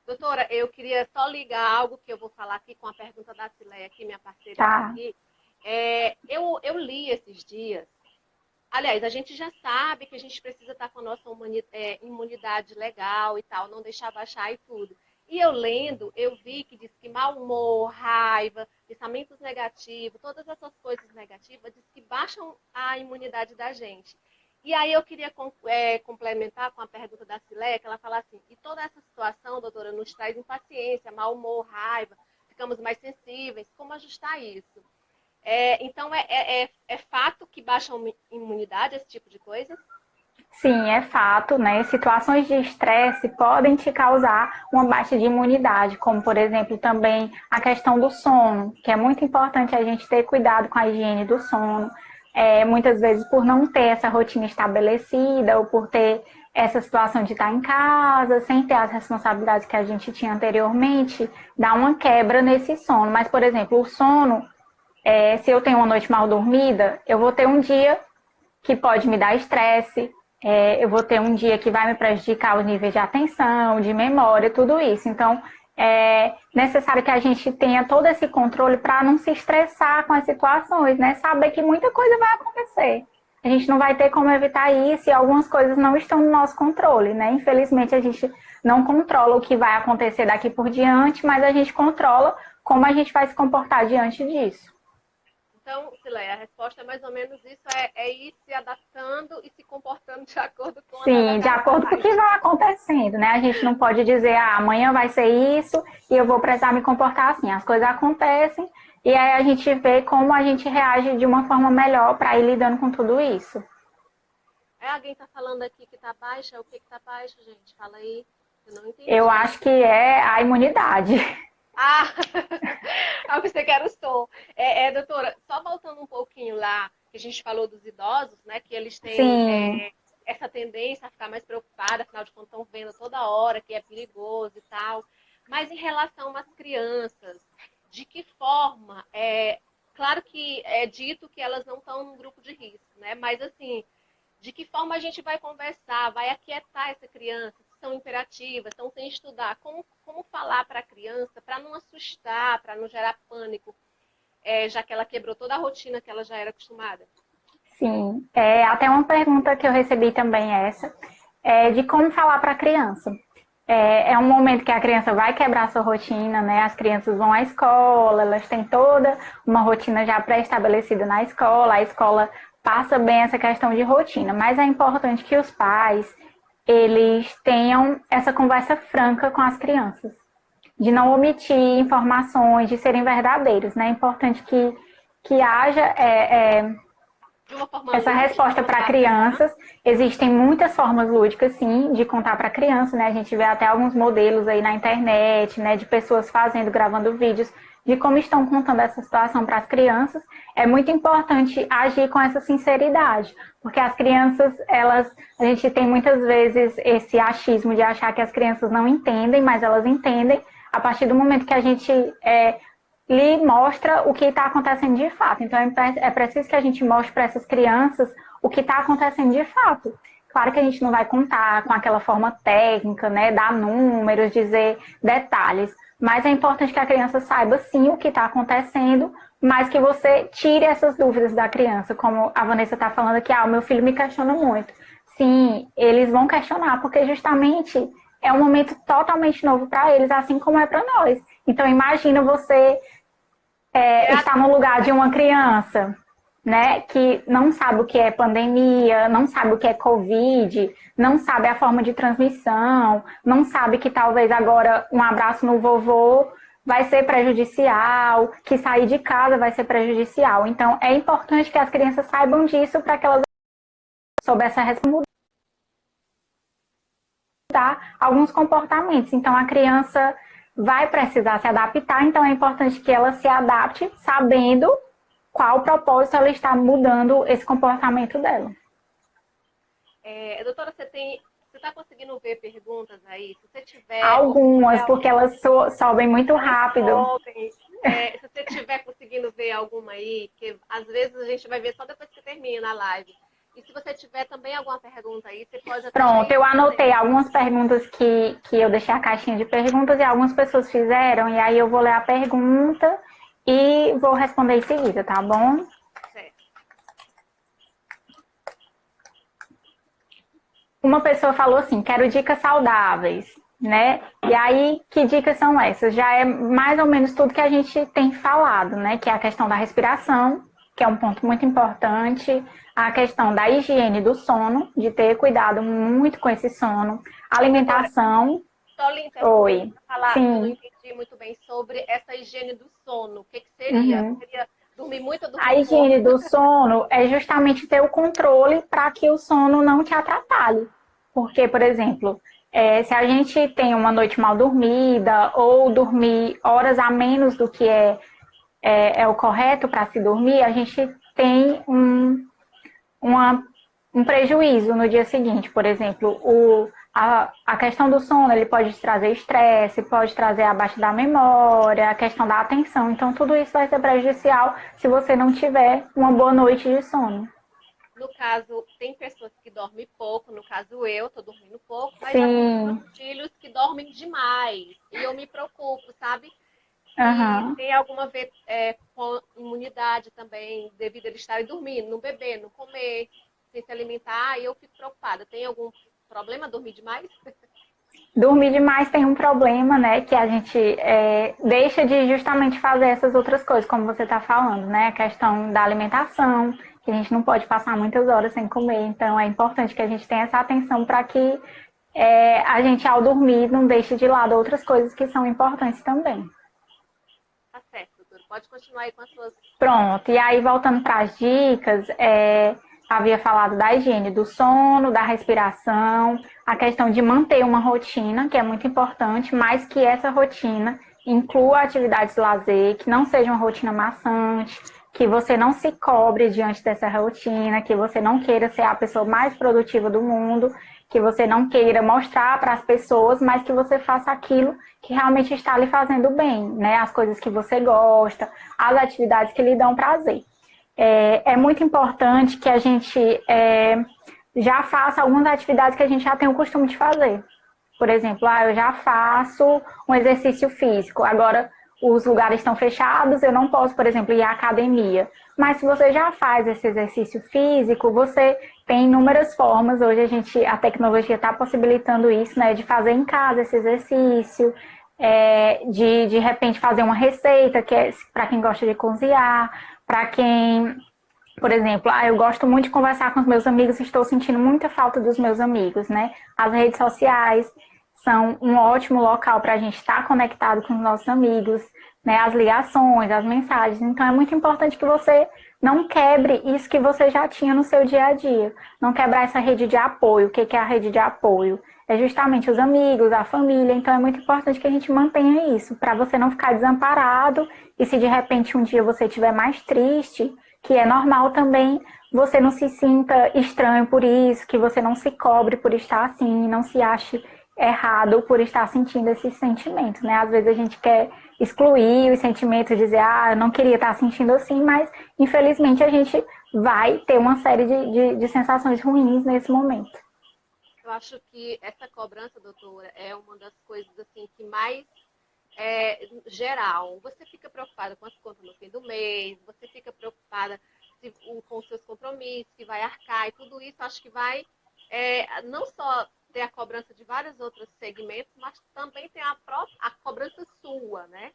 Doutora, eu queria só ligar algo que eu vou falar aqui com a pergunta da Cileia, aqui, minha parceira Tá. aqui. Eu li esses dias. Aliás, a gente já sabe que a gente precisa estar com a nossa imunidade legal e tal, não deixar baixar e tudo. E eu lendo, eu vi que diz que mau humor, raiva, pensamentos negativos, todas essas coisas negativas, diz que baixam a imunidade da gente. E aí eu queria complementar com a pergunta da Cileia, que ela fala assim, e toda essa situação, doutora, nos traz impaciência, mau humor, raiva, ficamos mais sensíveis, como ajustar isso? Então, é fato que baixa a imunidade, esse tipo de coisa? Sim, é fato, né? Situações de estresse podem te causar uma baixa de imunidade, como, por exemplo, também a questão do sono, que é muito importante a gente ter cuidado com a higiene do sono. Muitas vezes por não ter essa rotina estabelecida ou por ter essa situação de estar em casa, sem ter as responsabilidades que a gente tinha anteriormente, dá uma quebra nesse sono. Mas, por exemplo, o sono, se eu tenho uma noite mal dormida, eu vou ter um dia que pode me dar estresse, eu vou ter um dia que vai me prejudicar os níveis de atenção, de memória, tudo isso. Então, é necessário que a gente tenha todo esse controle para não se estressar com as situações, né? Saber que muita coisa vai acontecer. A gente não vai ter como evitar isso e algumas coisas não estão no nosso controle, né? Infelizmente, a gente não controla o que vai acontecer daqui por diante, mas a gente controla como a gente vai se comportar diante disso. Então, Cileia, a resposta é mais ou menos isso, é ir se adaptando e se comportando de acordo com a Sim, de acordo com o que vai acontecendo, né? A gente não pode dizer, amanhã vai ser isso e eu vou precisar me comportar assim. As coisas acontecem e aí a gente vê como a gente reage de uma forma melhor para ir lidando com tudo isso. Alguém está falando aqui que está baixa? O que está baixo, gente? Fala aí, eu não entendi. Eu acho que é a imunidade. Ah, eu pensei que era o som. Doutora, só voltando um pouquinho lá, que a gente falou dos idosos, né? Que eles têm essa tendência a ficar mais preocupada, afinal de contas estão vendo toda hora que é perigoso e tal. Mas em relação às crianças, de que forma? Claro que é dito que elas não estão num grupo de risco, né? Mas assim, de que forma a gente vai conversar, vai aquietar essa criança, se são imperativas, estão sem estudar, como falar para a criança, para não assustar, para não gerar pânico, já que ela quebrou toda a rotina que ela já era acostumada? Sim, até uma pergunta que eu recebi também de como falar para a criança. É um momento que a criança vai quebrar a sua rotina, né? As crianças vão à escola, elas têm toda uma rotina já pré-estabelecida na escola, a escola passa bem essa questão de rotina, mas é importante que os pais, eles tenham essa conversa franca com as crianças, de não omitir informações, de serem verdadeiros, né? É importante que haja essa resposta para crianças. Existem muitas formas lúdicas, sim, de contar para criança, né? A gente vê até alguns modelos aí na internet, né, de pessoas fazendo, gravando vídeos de como estão contando essa situação para as crianças. É muito importante agir com essa sinceridade, porque as crianças, a gente tem muitas vezes esse achismo de achar que as crianças não entendem, mas elas entendem a partir do momento que a gente lhe mostra o que está acontecendo de fato. Então, é preciso que a gente mostre para essas crianças o que está acontecendo de fato. Claro que a gente não vai contar com aquela forma técnica, né, dar números, dizer detalhes, mas é importante que a criança saiba, sim, o que está acontecendo, mas que você tire essas dúvidas da criança, como a Vanessa está falando aqui, o meu filho me questiona muito. Sim, eles vão questionar, porque justamente é um momento totalmente novo para eles, assim como é para nós. Então, imagina você estar no lugar de uma criança, né, que não sabe o que é pandemia, não sabe o que é Covid, não sabe a forma de transmissão, não sabe que talvez agora um abraço no vovô vai ser prejudicial, que sair de casa vai ser prejudicial. Então, é importante que as crianças saibam disso para que elas sob essa responsabilidade mudar alguns comportamentos. Então, a criança vai precisar se adaptar, então é importante que ela se adapte sabendo qual propósito ela está mudando esse comportamento dela. Doutora, você está conseguindo ver perguntas aí? Se você tiver... Algumas, porque elas sobem muito rápido. Se você estiver conseguindo ver alguma aí, que às vezes a gente vai ver só depois que termina a live. E se você tiver também alguma pergunta aí, você pode... Pronto, eu anotei algumas perguntas que eu deixei a caixinha de perguntas e algumas pessoas fizeram, e aí eu vou ler a pergunta e vou responder em seguida, tá bom? Certo. Uma pessoa falou assim, quero dicas saudáveis, né? E aí, que dicas são essas? Já é mais ou menos tudo que a gente tem falado, né? Que é a questão da respiração, que é um ponto muito importante, a questão da higiene do sono, de ter cuidado muito com esse sono, alimentação. Só lhe Oi. Falar, sim. eu não entendi muito bem sobre essa higiene do sono. O que seria? Seria Dormir muito ou A dormir higiene pouco? do sono é justamente ter o controle para que o sono não te atrapalhe. Porque, por exemplo, se a gente tem uma noite mal dormida ou dormir horas a menos do que é o correto para se dormir, a gente tem uma, um prejuízo no dia seguinte. Por exemplo, a questão do sono, ele pode trazer estresse, pode trazer abaixo da memória, a questão da atenção. Então, tudo isso vai ser prejudicial se você não tiver uma boa noite de sono. No caso, tem pessoas que dormem pouco, no caso eu tô dormindo pouco, mas já tem meus Sim, filhos que dormem demais. E eu me preocupo, sabe? Se aham. tem alguma vez com imunidade também, devido a eles estarem dormindo, não beber, não comer, sem se alimentar, e eu fico preocupada. Tem algum problema dormir demais? Dormir demais tem um problema, né? Que a gente deixa de justamente fazer essas outras coisas, como você está falando, né? A questão da alimentação, que a gente não pode passar muitas horas sem comer. Então, é importante que a gente tenha essa atenção para que a gente, ao dormir, não deixe de lado outras coisas que são importantes também. Tá certo, doutora. Pode continuar aí com as suas. Pronto, e aí voltando para as dicas, havia falado da higiene do sono, da respiração, a questão de manter uma rotina, que é muito importante, mas que essa rotina inclua atividades de lazer, que não seja uma rotina maçante, que você não se cobre diante dessa rotina, que você não queira ser a pessoa mais produtiva do mundo, que você não queira mostrar para as pessoas, mas que você faça aquilo que realmente está lhe fazendo bem, né? As coisas que você gosta, as atividades que lhe dão prazer. É muito importante que a gente já faça algumas atividades que a gente já tem o costume de fazer. Por exemplo, eu já faço um exercício físico. Agora, os lugares estão fechados, eu não posso, por exemplo, ir à academia. Mas se você já faz esse exercício físico, você tem inúmeras formas. Hoje a tecnologia está possibilitando isso, né? De fazer em casa esse exercício, de repente fazer uma receita, que é para quem gosta de cozinhar, para quem, por exemplo, eu gosto muito de conversar com os meus amigos, estou sentindo muita falta dos meus amigos, né? As redes sociais são um ótimo local para a gente estar conectado com os nossos amigos, né? As ligações, as mensagens. Então, é muito importante que você não quebre isso que você já tinha no seu dia a dia. Não quebrar essa rede de apoio. O que é a rede de apoio? É justamente os amigos, a família. Então, é muito importante que a gente mantenha isso, para você não ficar desamparado. E se de repente um dia você estiver mais triste, que é normal também, você não se sinta estranho por isso, que você não se cobre por estar assim, não se ache errado por estar sentindo esses sentimentos, né? Às vezes a gente quer excluir os sentimentos, dizer, eu não queria estar sentindo assim, mas infelizmente a gente vai ter uma série de sensações ruins nesse momento. Eu acho que essa cobrança, doutora, é uma das coisas assim que mais geral. Você fica preocupada com as contas no fim do mês, você fica preocupada com os seus compromissos, que vai arcar, e tudo isso acho que vai não só ter a cobrança de vários outros segmentos, mas também tem a cobrança sua, né?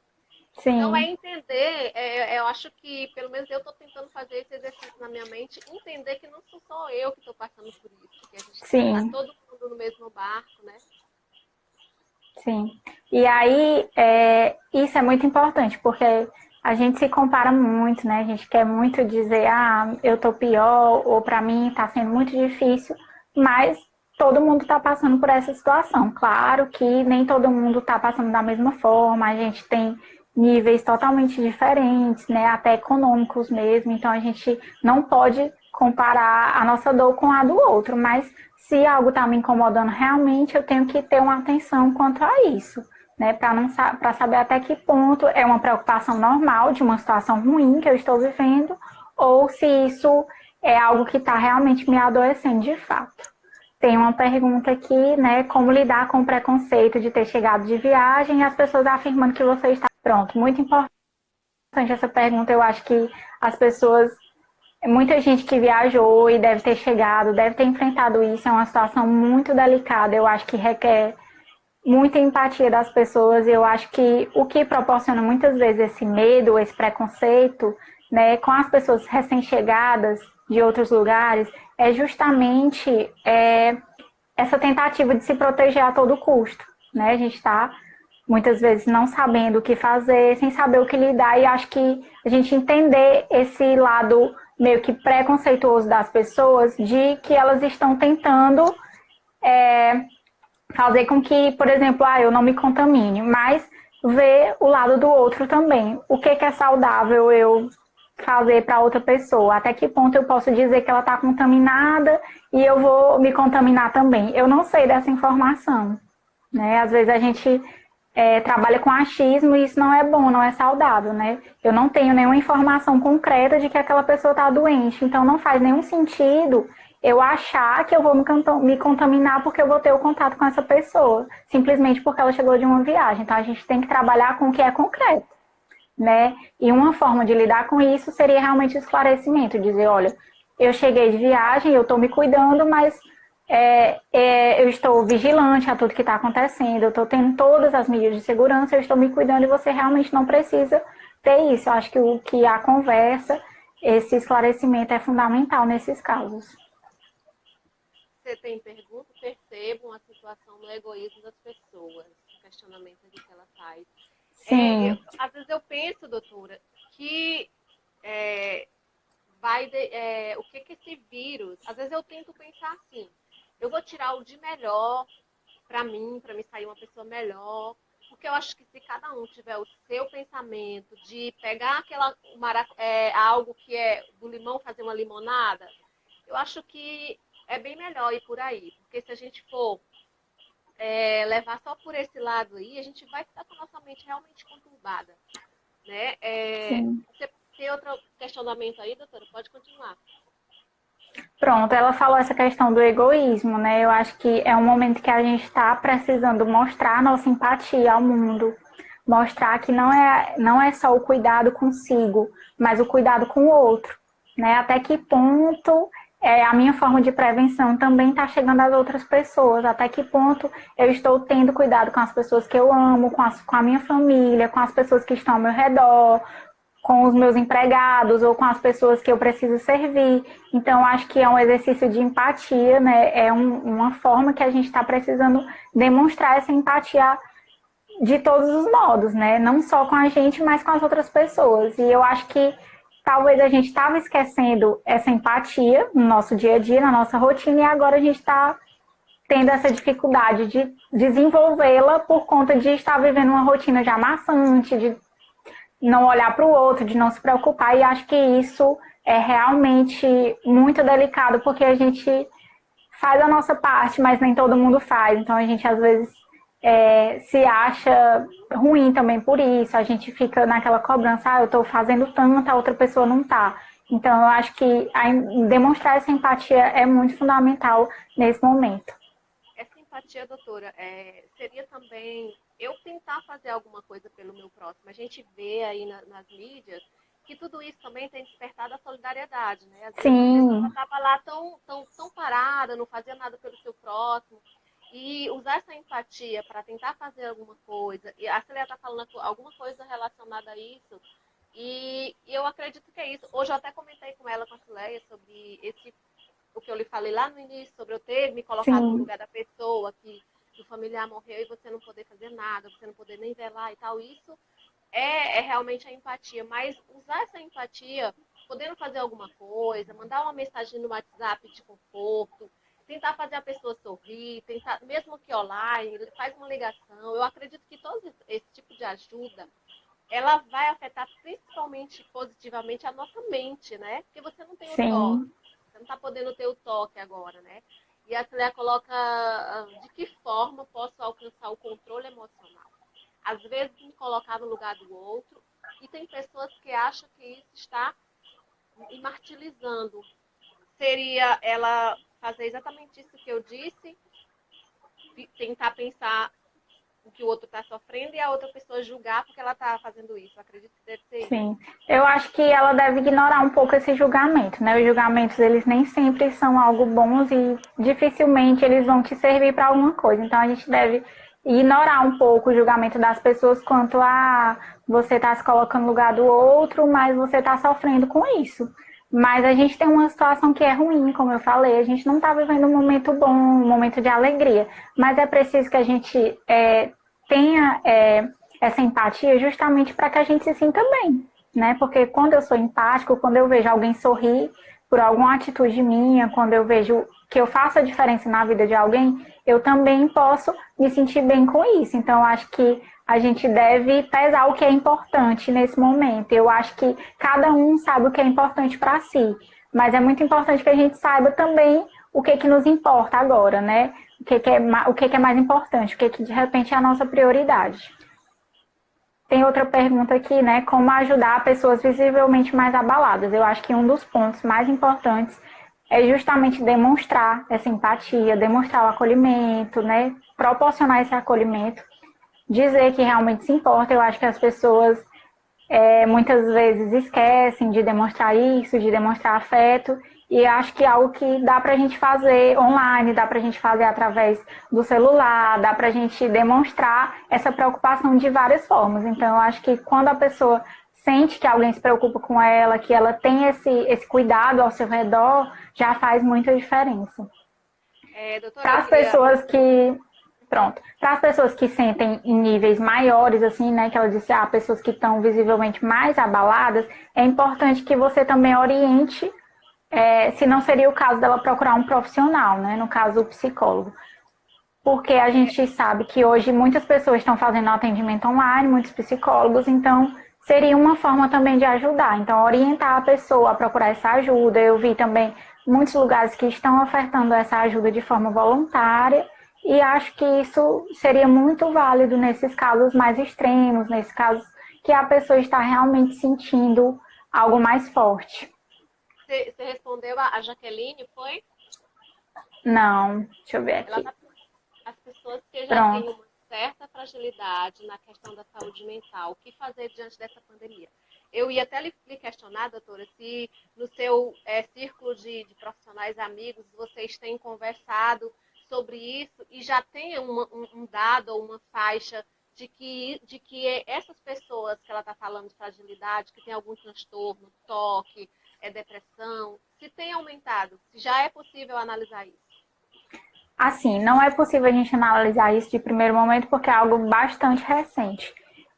Sim. Então, entender, eu acho que, pelo menos eu estou tentando fazer esse exercício na minha mente, entender que não sou só eu que estou passando por isso, que a gente está todo mundo no mesmo barco, né? Sim. E aí, isso é muito importante, porque a gente se compara muito, né? A gente quer muito dizer, eu tô pior, ou para mim tá sendo muito difícil, mas todo mundo tá passando por essa situação. Claro que nem todo mundo tá passando da mesma forma, a gente tem níveis totalmente diferentes, né? Até econômicos mesmo, então a gente não pode comparar a nossa dor com a do outro, mas se algo está me incomodando realmente, eu tenho que ter uma atenção quanto a isso, né? Para saber até que ponto é uma preocupação normal de uma situação ruim que eu estou vivendo, ou se isso é algo que está realmente me adoecendo de fato. Tem uma pergunta aqui, né? Como lidar com o preconceito de ter chegado de viagem e as pessoas afirmando que você está pronto. Muito importante essa pergunta. Eu acho que as pessoas, muita gente que viajou e deve ter chegado, deve ter enfrentado isso. É uma situação muito delicada. Eu acho que requer muita empatia das pessoas. Eu acho que o que proporciona muitas vezes esse medo, esse preconceito, né, com as pessoas recém-chegadas de outros lugares, é justamente essa tentativa de se proteger a todo custo, né? A gente está muitas vezes não sabendo o que fazer, sem saber o que lidar, e acho que a gente entender esse lado meio que preconceituoso das pessoas, de que elas estão tentando fazer com que, por exemplo, eu não me contamine, mas ver o lado do outro também. O que é saudável eu fazer para outra pessoa? Até que ponto eu posso dizer que ela está contaminada e eu vou me contaminar também? Eu não sei dessa informação, né? Às vezes a gente trabalha com achismo e isso não é bom, não é saudável, né? Eu não tenho nenhuma informação concreta de que aquela pessoa está doente, então não faz nenhum sentido eu achar que eu vou me contaminar porque eu vou ter o contato com essa pessoa, simplesmente porque ela chegou de uma viagem. Então a gente tem que trabalhar com o que é concreto, né? E uma forma de lidar com isso seria realmente esclarecimento, dizer, olha, eu cheguei de viagem, eu estou me cuidando, mas eu estou vigilante a tudo que está acontecendo, eu estou tendo todas as medidas de segurança, eu estou me cuidando e você realmente não precisa ter isso. Eu acho que a conversa, esse esclarecimento é fundamental nesses casos. Você tem pergunta? Percebam a situação no egoísmo das pessoas, o questionamento que ela faz. Sim. Às vezes eu penso, doutora, que o que esse vírus... Às vezes eu tento pensar assim, eu vou tirar o de melhor para mim sair uma pessoa melhor, porque eu acho que se cada um tiver o seu pensamento de pegar algo que é do limão, fazer uma limonada, eu acho que é bem melhor ir por aí, porque se a gente for levar só por esse lado aí, a gente vai ficar com a nossa mente realmente conturbada, né? Você tem outro questionamento aí, doutora? Pode continuar. Pronto, ela falou essa questão do egoísmo, né? Eu acho que é um momento que a gente está precisando mostrar a nossa empatia ao mundo, mostrar que não é só o cuidado consigo, mas o cuidado com o outro, né? Até que ponto a minha forma de prevenção também está chegando às outras pessoas, até que ponto eu estou tendo cuidado com as pessoas que eu amo, com a minha família, com as pessoas que estão ao meu redor, com os meus empregados ou com as pessoas que eu preciso servir. Então, acho que é um exercício de empatia, né? É uma forma que a gente está precisando demonstrar essa empatia de todos os modos, né? Não só com a gente, mas com as outras pessoas. E eu acho que talvez a gente estava esquecendo essa empatia no nosso dia a dia, na nossa rotina, e agora a gente está tendo essa dificuldade de desenvolvê-la por conta de estar vivendo uma rotina já maçante, de não olhar para o outro, de não se preocupar, e acho que isso é realmente muito delicado, porque a gente faz a nossa parte, mas nem todo mundo faz, então a gente às vezes se acha ruim também por isso, a gente fica naquela cobrança, eu estou fazendo tanto, a outra pessoa não está. Então eu acho que demonstrar essa empatia é muito fundamental nesse momento. Essa empatia, doutora, seria também eu tentar fazer alguma coisa pelo meu próximo. A gente vê aí nas mídias que tudo isso também tem despertado a solidariedade, né? Às vezes a pessoa estava lá tão parada, não fazia nada pelo seu próximo, e usar essa empatia para tentar fazer alguma coisa, e a Celia está falando alguma coisa relacionada a isso, e eu acredito que é isso. Hoje eu até comentei com ela, com a Celia, sobre o que eu lhe falei lá no início, sobre eu ter me colocado no lugar da pessoa que o familiar morreu e você não poder fazer nada, você não poder nem velar e tal. Isso é realmente a empatia, mas usar essa empatia, podendo fazer alguma coisa, mandar uma mensagem no WhatsApp de conforto, tentar fazer a pessoa sorrir, tentar, mesmo que online, faz uma ligação. Eu acredito que todo esse tipo de ajuda, ela vai afetar principalmente positivamente a nossa mente, né? Porque você não tem o toque, você não está podendo ter o toque agora, né? E a Celia coloca de que forma posso alcançar o controle emocional. Às vezes me colocar no lugar do outro, e tem pessoas que acham que isso está me martirizando. Seria ela fazer exatamente isso que eu disse, tentar pensar o que o outro está sofrendo e a outra pessoa julgar porque ela está fazendo isso. Eu acredito que deve ser isso. Sim, eu acho que ela deve ignorar um pouco esse julgamento, né? Os julgamentos, eles nem sempre são algo bons e dificilmente eles vão te servir para alguma coisa. Então a gente deve ignorar um pouco o julgamento das pessoas quanto a você tá se colocando no lugar do outro, mas você está sofrendo com isso. Mas a gente tem uma situação que é ruim, como eu falei, a gente não está vivendo um momento bom, um momento de alegria, mas é preciso que a gente tenha essa empatia justamente para que a gente se sinta bem, né? Porque quando eu sou empático, quando eu vejo alguém sorrir por alguma atitude minha, quando eu vejo que eu faço a diferença na vida de alguém, eu também posso me sentir bem com isso. Então, eu acho que a gente deve pesar o que é importante nesse momento. Eu acho que cada um sabe o que é importante para si, mas é muito importante que a gente saiba também o que nos importa agora, né? O que é mais importante, o que de repente é a nossa prioridade. Tem outra pergunta aqui, né? Como ajudar pessoas visivelmente mais abaladas? Eu acho que um dos pontos mais importantes é justamente demonstrar essa empatia, demonstrar o acolhimento, né? Proporcionar esse acolhimento, dizer que realmente se importa. Eu acho que as pessoas muitas vezes esquecem de demonstrar isso, de demonstrar afeto, e acho que é algo que dá pra gente fazer online, dá pra gente fazer através do celular, dá pra gente demonstrar essa preocupação de várias formas. Então, eu acho que quando a pessoa sente que alguém se preocupa com ela, que ela tem esse cuidado ao seu redor, já faz muita diferença. Para as pessoas que... Pronto. Para as pessoas que sentem em níveis maiores, assim, né, que ela disse, pessoas que estão visivelmente mais abaladas, é importante que você também oriente, se não seria o caso dela procurar um profissional, né, no caso o psicólogo. Porque a gente sabe que hoje muitas pessoas estão fazendo atendimento online, muitos psicólogos, então seria uma forma também de ajudar. Então, orientar a pessoa a procurar essa ajuda. Eu vi também muitos lugares que estão ofertando essa ajuda de forma voluntária, e acho que isso seria muito válido nesses casos mais extremos, nesses casos que a pessoa está realmente sentindo algo mais forte. Você respondeu a Jaqueline, foi? Não, deixa eu ver aqui. As pessoas que já têm uma certa fragilidade na questão da saúde mental, o que fazer diante dessa pandemia? Eu ia até lhe questionar, doutora, se no seu círculo de profissionais amigos vocês têm conversado sobre isso e já tem um dado ou uma faixa de que essas pessoas que ela está falando de fragilidade, que tem algum transtorno, toque, depressão, se tem aumentado, se já é possível analisar isso? Assim, não é possível a gente analisar isso de primeiro momento porque é algo bastante recente.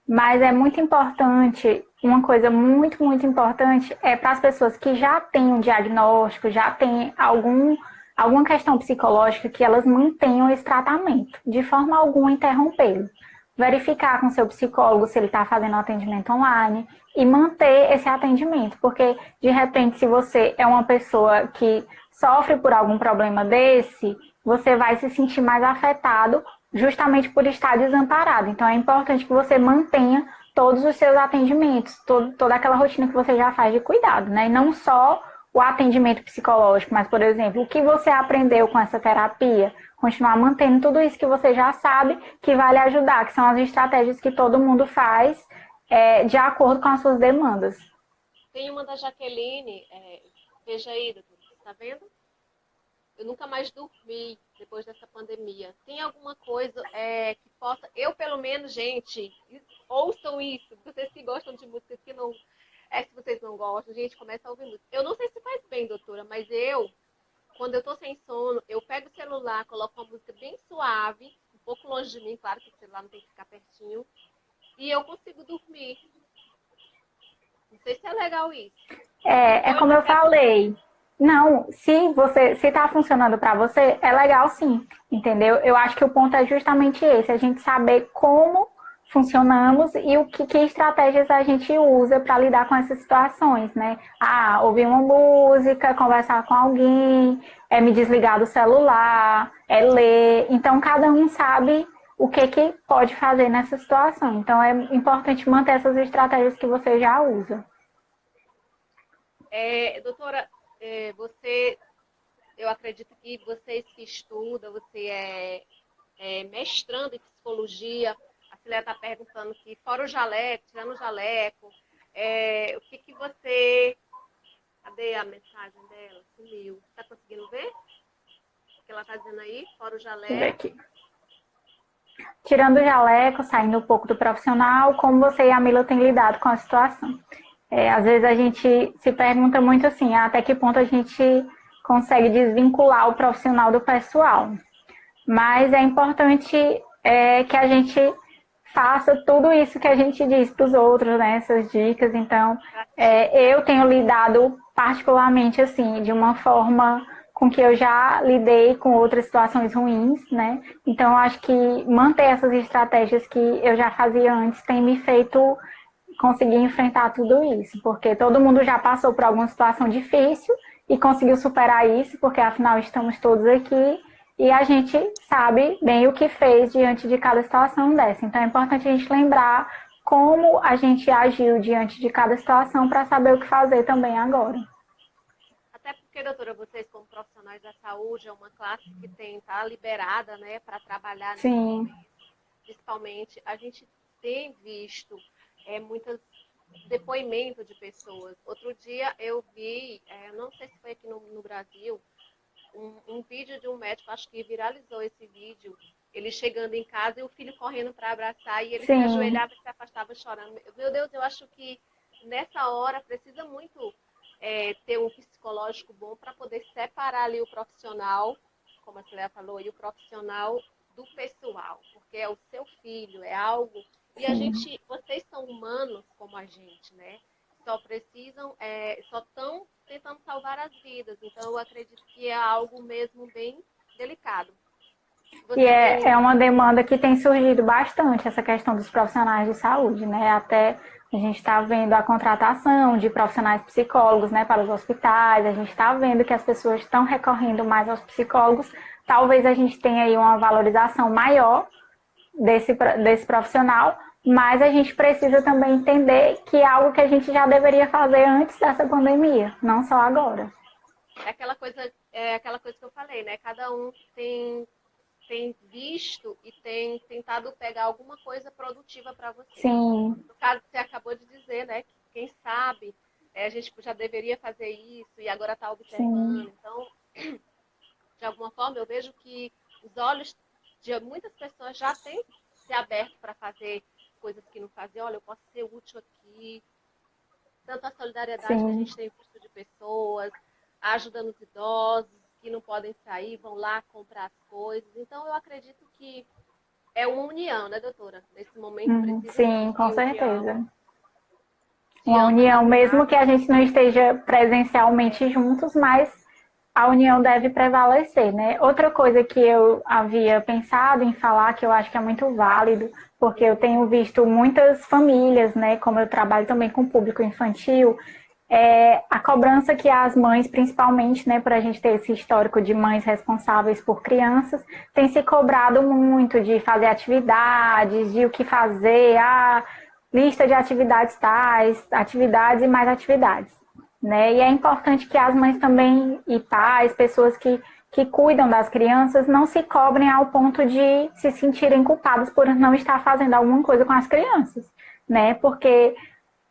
Mas é muito importante, uma coisa muito, muito importante é para as pessoas que já têm um diagnóstico, já têm alguma questão psicológica, que elas mantenham esse tratamento, de forma alguma interrompê-lo. Verificar com seu psicólogo se ele está fazendo atendimento online e manter esse atendimento, porque de repente se você é uma pessoa que sofre por algum problema desse, você vai se sentir mais afetado justamente por estar desamparado. Então é importante que você mantenha todos os seus atendimentos, toda aquela rotina que você já faz de cuidado, né? E não só o atendimento psicológico, mas, por exemplo, o que você aprendeu com essa terapia, continuar mantendo tudo isso que você já sabe que vai lhe ajudar, que são as estratégias que todo mundo faz de acordo com as suas demandas. Tem uma da Jaqueline, veja aí, doutora, tá vendo? Eu nunca mais dormi depois dessa pandemia. Tem alguma coisa que possa... Eu, pelo menos, gente, ouçam isso. Vocês que gostam de músicas que não... se vocês não gostam, gente, começa a ouvir música. Eu não sei se faz bem, doutora, mas quando eu tô sem sono, eu pego o celular, coloco uma música bem suave, um pouco longe de mim, claro que o celular não tem que ficar pertinho, e eu consigo dormir. Não sei se é legal isso. É como eu falei. Não, se tá funcionando para você, é legal sim, entendeu? Eu acho que o ponto é justamente esse, a gente saber como funcionamos e que estratégias a gente usa para lidar com essas situações, né? Ouvir uma música, conversar com alguém, me desligar do celular, ler. Então, cada um sabe o que pode fazer nessa situação. Então, é importante manter essas estratégias que você já usa. Doutora, eu acredito que vocês que estudam, você é mestrando em psicologia. A Cileia está perguntando que, fora o jaleco, tirando o jaleco, o que você... Cadê a mensagem dela? Sumiu. Está conseguindo ver? O que ela está dizendo aí, fora o jaleco? Tirando o jaleco, saindo um pouco do profissional, como você e a Mila têm lidado com a situação? Às vezes a gente se pergunta muito assim, até que ponto a gente consegue desvincular o profissional do pessoal. Mas é importante que a gente faça tudo isso que a gente diz para os outros, né? Essas dicas. Então, eu tenho lidado particularmente assim, de uma forma com que eu já lidei com outras situações ruins, né? Então, eu acho que manter essas estratégias que eu já fazia antes tem me feito conseguir enfrentar tudo isso, porque todo mundo já passou por alguma situação difícil e conseguiu superar isso, porque afinal estamos todos aqui e a gente sabe bem o que fez diante de cada situação dessa. Então é importante a gente lembrar como a gente agiu diante de cada situação para saber o que fazer também agora. Até porque, doutora, vocês como profissionais da saúde, é uma classe que está liberada, né, para trabalhar nesse Sim, momento. Principalmente, a gente tem visto muitos depoimentos de pessoas. Outro dia eu vi, não sei se foi aqui no Brasil, um vídeo de um médico, acho que viralizou esse vídeo, ele chegando em casa e o filho correndo para abraçar e ele se sim, ajoelhava e se afastava chorando. Meu Deus, eu acho que nessa hora precisa muito ter um psicológico bom para poder separar ali o profissional, como a Cléa falou, e o profissional do pessoal, porque é o seu filho, é algo. E a sim. gente, vocês são humanos como a gente, né? Só precisam, só estão tentando salvar as vidas. Então, eu acredito que é algo mesmo bem delicado. E Você tem. é uma demanda que tem surgido bastante, essa questão dos profissionais de saúde, né? Até a gente está vendo a contratação de profissionais psicólogos, né, para os hospitais, a gente está vendo que as pessoas estão recorrendo mais aos psicólogos. Talvez a gente tenha aí uma valorização maior desse profissional, mas a gente precisa também entender que é algo que a gente já deveria fazer antes dessa pandemia, não só agora. É aquela coisa que eu falei, né? Cada um tem visto e tem tentado pegar alguma coisa produtiva para você. Sim, No caso, você acabou de dizer, né? Que quem sabe a gente já deveria fazer isso e agora está sim, observando. Então, de alguma forma, eu vejo que os olhos de muitas pessoas já têm se aberto para fazer coisas que não faziam. Olha, eu posso ser útil aqui. Tanto a solidariedade que a sim. gente tem visto de pessoas, ajudando os idosos que não podem sair, vão lá comprar as coisas. Então, eu acredito que é uma união, né, doutora? Nesse momento precisa Sim, de com união, certeza. de Uma ambas união, as mesmo que partes. a gente não esteja presencialmente juntos, mas a união deve prevalecer, né? Outra coisa que eu havia pensado em falar, que eu acho que é muito válido, porque eu tenho visto muitas famílias, né? Como eu trabalho também com público infantil, a cobrança que as mães, principalmente, né, por a gente ter esse histórico de mães responsáveis por crianças, tem se cobrado muito de fazer atividades, de o que fazer, lista de atividades tais, atividades e mais atividades. Né? E é importante que as mães também, e pais, pessoas que cuidam das crianças, não se cobrem ao ponto de se sentirem culpados por não estar fazendo alguma coisa com as crianças. Né? Porque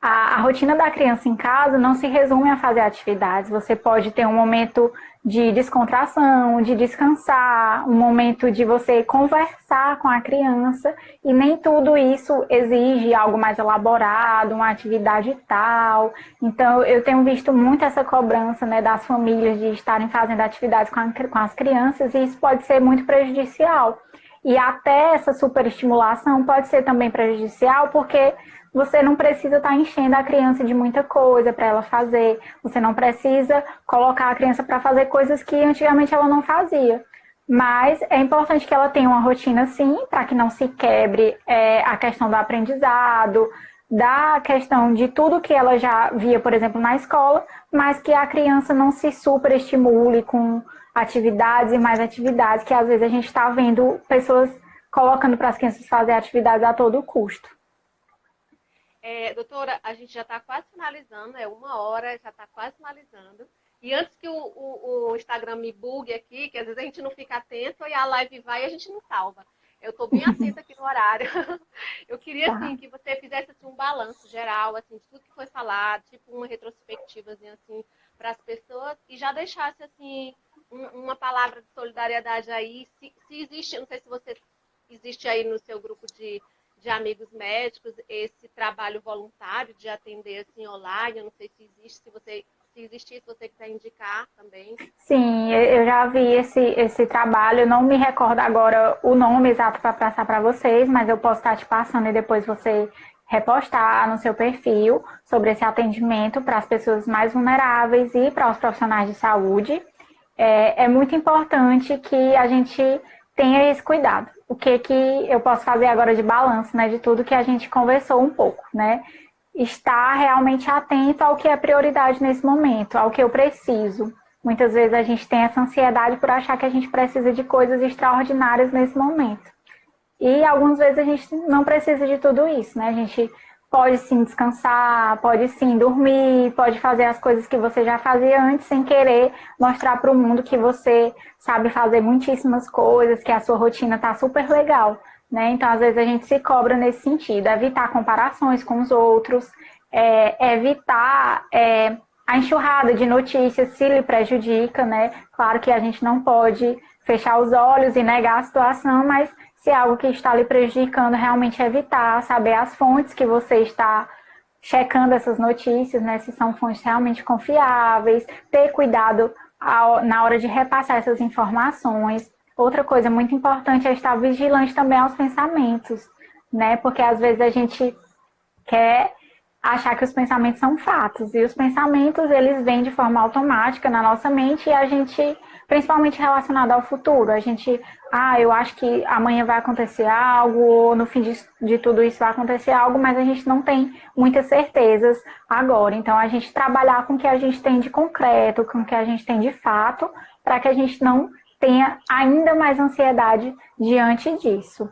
a rotina da criança em casa não se resume a fazer atividades. Você pode ter um momento de descontração, de descansar, um momento de você conversar com a criança, e nem tudo isso exige algo mais elaborado, uma atividade tal. Então, eu tenho visto muito essa cobrança, né, das famílias de estarem fazendo atividades com as crianças, e isso pode ser muito prejudicial. E até essa superestimulação pode ser também prejudicial, porque você não precisa estar enchendo a criança de muita coisa para ela fazer. Você não precisa colocar a criança para fazer coisas que antigamente ela não fazia. Mas é importante que ela tenha uma rotina, sim, para que não se quebre a questão do aprendizado, da questão de tudo que ela já via, por exemplo, na escola, mas que a criança não se superestimule com atividades e mais atividades, que às vezes a gente está vendo pessoas colocando para as crianças fazer atividades a todo custo. Doutora, a gente já está quase finalizando, 1 hora, já está quase finalizando. E antes que o Instagram me bugue aqui, que às vezes a gente não fica atento e a live vai e a gente não salva. Eu estou bem atenta aqui no horário. Eu queria, Tá. assim, que você fizesse assim, um balanço geral, assim, de tudo que foi falado, tipo uma retrospectiva, assim, para as pessoas, e já deixasse, assim, uma palavra de solidariedade aí. Se existe, não sei se você existe aí no seu grupo de amigos médicos, esse trabalho voluntário de atender assim online, eu não sei se existe, se você se existir, se você quiser indicar também. Sim, eu já vi esse trabalho, eu não me recordo agora o nome exato para passar para vocês, mas eu posso estar te passando e depois você repostar no seu perfil sobre esse atendimento para as pessoas mais vulneráveis e para os profissionais de saúde. É muito importante que a gente tenha esse cuidado. O que eu posso fazer agora de balanço, né, de tudo que a gente conversou um pouco, né? Estar realmente atento ao que é prioridade nesse momento, ao que eu preciso. Muitas vezes a gente tem essa ansiedade por achar que a gente precisa de coisas extraordinárias nesse momento. E algumas vezes a gente não precisa de tudo isso, né? A gente pode sim descansar, pode sim dormir, pode fazer as coisas que você já fazia antes sem querer mostrar para o mundo que você sabe fazer muitíssimas coisas, que a sua rotina está super legal, né? Então, às vezes a gente se cobra nesse sentido, evitar comparações com os outros, evitar a enxurrada de notícias se lhe prejudica, né? Claro que a gente não pode fechar os olhos e negar a situação, mas se é algo que está lhe prejudicando, realmente evitar, saber as fontes que você está checando essas notícias, né? Se são fontes realmente confiáveis, ter cuidado na hora de repassar essas informações. Outra coisa muito importante é estar vigilante também aos pensamentos, né? Porque às vezes a gente quer achar que os pensamentos são fatos, e os pensamentos, eles vêm de forma automática na nossa mente, e a gente, principalmente relacionado ao futuro, a gente, eu acho que amanhã vai acontecer algo, ou no fim de tudo isso vai acontecer algo, mas a gente não tem muitas certezas agora. Então, a gente trabalhar com o que a gente tem de concreto, com o que a gente tem de fato, para que a gente não tenha ainda mais ansiedade diante disso.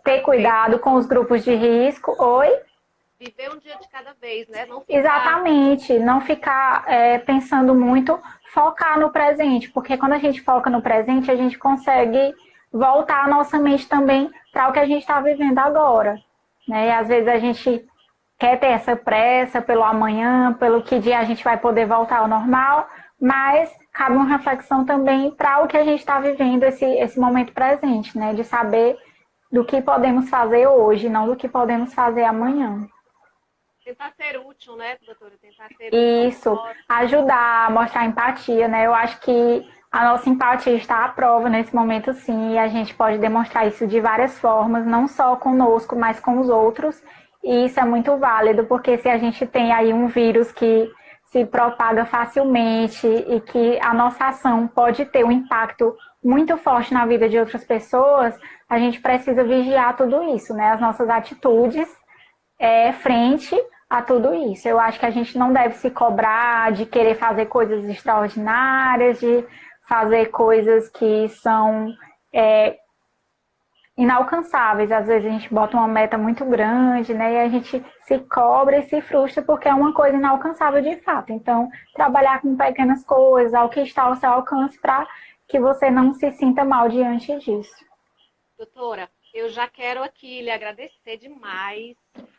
Ter cuidado com os grupos de risco. Oi? Viver um dia de cada vez, né? Não ficar... Exatamente, não ficar pensando muito, focar no presente, porque quando a gente foca no presente, a gente consegue voltar a nossa mente também para o que a gente está vivendo agora, né? E às vezes a gente quer ter essa pressa pelo amanhã, pelo que dia a gente vai poder voltar ao normal, mas cabe uma reflexão também para o que a gente está vivendo esse momento presente, né? De saber do que podemos fazer hoje, não do que podemos fazer amanhã. Tentar ser útil, né, doutora? Tentar ser útil. Isso, ajudar, mostrar empatia, né? Eu acho que a nossa empatia está à prova nesse momento, sim, e a gente pode demonstrar isso de várias formas, não só conosco, mas com os outros. E isso é muito válido, porque se a gente tem aí um vírus que se propaga facilmente e que a nossa ação pode ter um impacto muito forte na vida de outras pessoas, a gente precisa vigiar tudo isso, né? As nossas atitudes frente a tudo isso. Eu acho que a gente não deve se cobrar de querer fazer coisas extraordinárias, de fazer coisas que são inalcançáveis. Às vezes a gente bota uma meta muito grande, né? E a gente se cobra e se frustra porque é uma coisa inalcançável de fato. Então, trabalhar com pequenas coisas, ao que está ao seu alcance, para que você não se sinta mal diante disso. Doutora, eu já quero aqui lhe agradecer demais.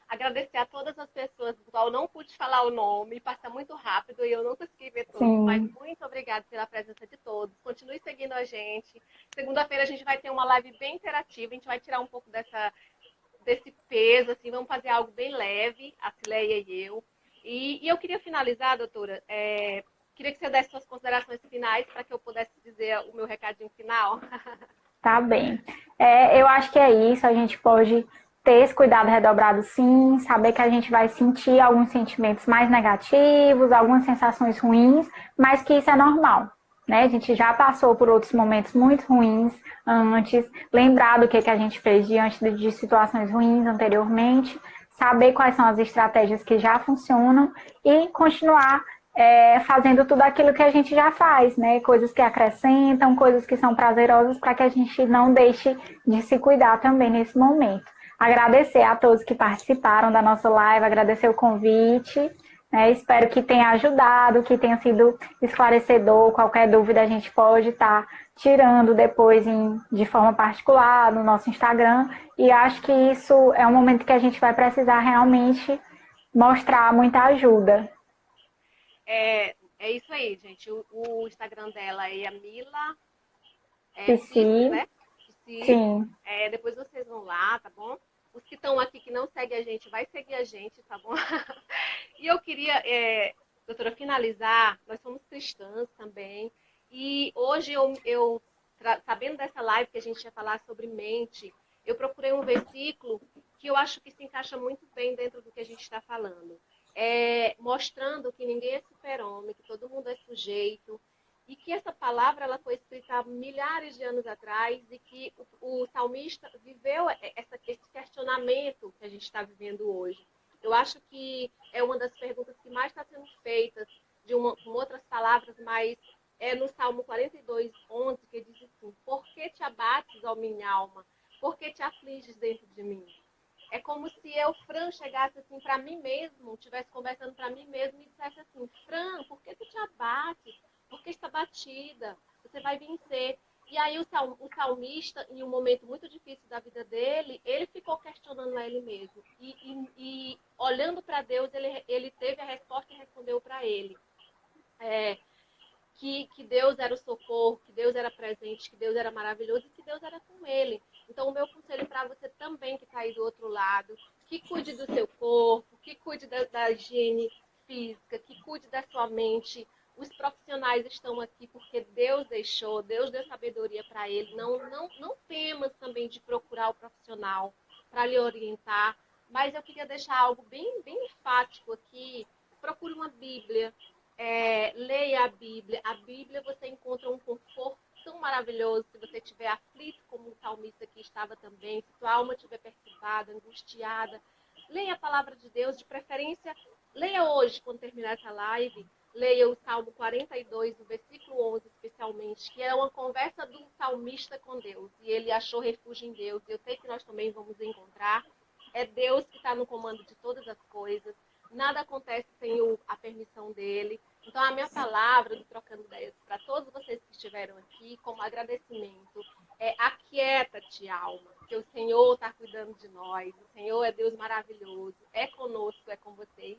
Agradecer a todas as pessoas, do qual eu não pude falar o nome, passa muito rápido e eu não consegui ver todos, Sim. mas muito obrigada pela presença de todos. Continue seguindo a gente. Segunda-feira a gente vai ter uma live bem interativa, a gente vai tirar um pouco desse peso, assim, vamos fazer algo bem leve, a Cileia e eu. E eu queria finalizar, doutora, queria que você desse suas considerações finais para que eu pudesse dizer o meu recadinho final. Tá bem. Eu acho que é isso, a gente pode ter esse cuidado redobrado sim, saber que a gente vai sentir alguns sentimentos mais negativos, algumas sensações ruins, mas que isso é normal, né? A gente já passou por outros momentos muito ruins antes, lembrar do que a gente fez diante de situações ruins anteriormente, saber quais são as estratégias que já funcionam e continuar fazendo tudo aquilo que a gente já faz, né? Coisas que acrescentam, coisas que são prazerosas, para que a gente não deixe de se cuidar também nesse momento. Agradecer a todos que participaram da nossa live, agradecer o convite, né? Espero que tenha ajudado, que tenha sido esclarecedor. Qualquer dúvida a gente pode estar tirando depois de forma particular no nosso Instagram. E acho que isso é um momento que a gente vai precisar realmente mostrar muita ajuda. É isso aí, gente. O Instagram dela é a Mila Sim, né? sim. Depois vocês vão lá, tá bom? Os que estão aqui que não seguem a gente, vai seguir a gente, tá bom? E eu queria doutora, finalizar, nós somos cristãs também, e hoje sabendo dessa live que a gente ia falar sobre mente, eu procurei um versículo que eu acho que se encaixa muito bem dentro do que a gente está falando. Mostrando que ninguém é super-homem, que todo mundo é sujeito, e que essa palavra ela foi escrita há milhares de anos atrás e que o salmista viveu esse questionamento que a gente está vivendo hoje. Eu acho que é uma das perguntas que mais está sendo feitas, com outras palavras, mas no Salmo 42, 11, que diz assim: por que te abates, ó minha alma? Por que te afliges dentro de mim? É como se eu, Fran, chegasse assim para mim mesmo, estivesse conversando para mim mesmo e dissesse assim: Fran, por que tu te abates? Por que está batida? Você vai vencer. E aí o salmista, em um momento muito difícil da vida dele, ele ficou questionando a ele mesmo. E olhando para Deus, ele teve a resposta e respondeu para ele. Que Deus era o socorro, que Deus era presente, que Deus era maravilhoso e que Deus era com ele. Então, o meu conselho para você também que está aí do outro lado, que cuide do seu corpo, que cuide da higiene física, que cuide da sua mente. Os profissionais estão aqui porque Deus deixou, Deus deu sabedoria para ele. Não temas também de procurar o profissional para lhe orientar, mas eu queria deixar algo bem, bem enfático aqui. Procure uma Bíblia. Leia a Bíblia. A Bíblia você encontra um conforto tão maravilhoso. Se você estiver aflito, como o salmista que estava também, se sua alma estiver perturbada, angustiada, leia a palavra de Deus, de preferência, leia hoje, quando terminar essa live, leia o Salmo 42, o versículo 11 especialmente, que é uma conversa do salmista com Deus, e ele achou refúgio em Deus, e eu sei que nós também vamos encontrar. É Deus que está no comando de todas as coisas. Nada acontece sem a permissão dele. Então, a minha palavra do Trocando Ideias para todos vocês que estiveram aqui, como agradecimento, aquieta-te, alma, que o Senhor está cuidando de nós. O Senhor é Deus maravilhoso, é conosco, é com vocês.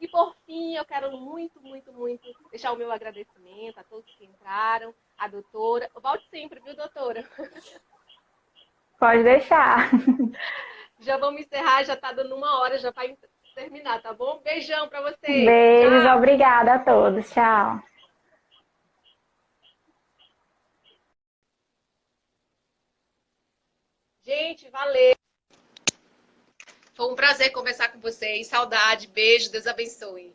E, por fim, eu quero muito, muito, muito deixar o meu agradecimento a todos que entraram, a doutora. Volte sempre, viu, doutora? Pode deixar. Já vamos encerrar, já está dando 1 hora, já vai terminar, tá bom? Beijão para vocês. Beijos, Tchau. obrigada a todos. Tchau. Gente, valeu. Foi um prazer conversar com vocês. Saudade, beijo, Deus abençoe.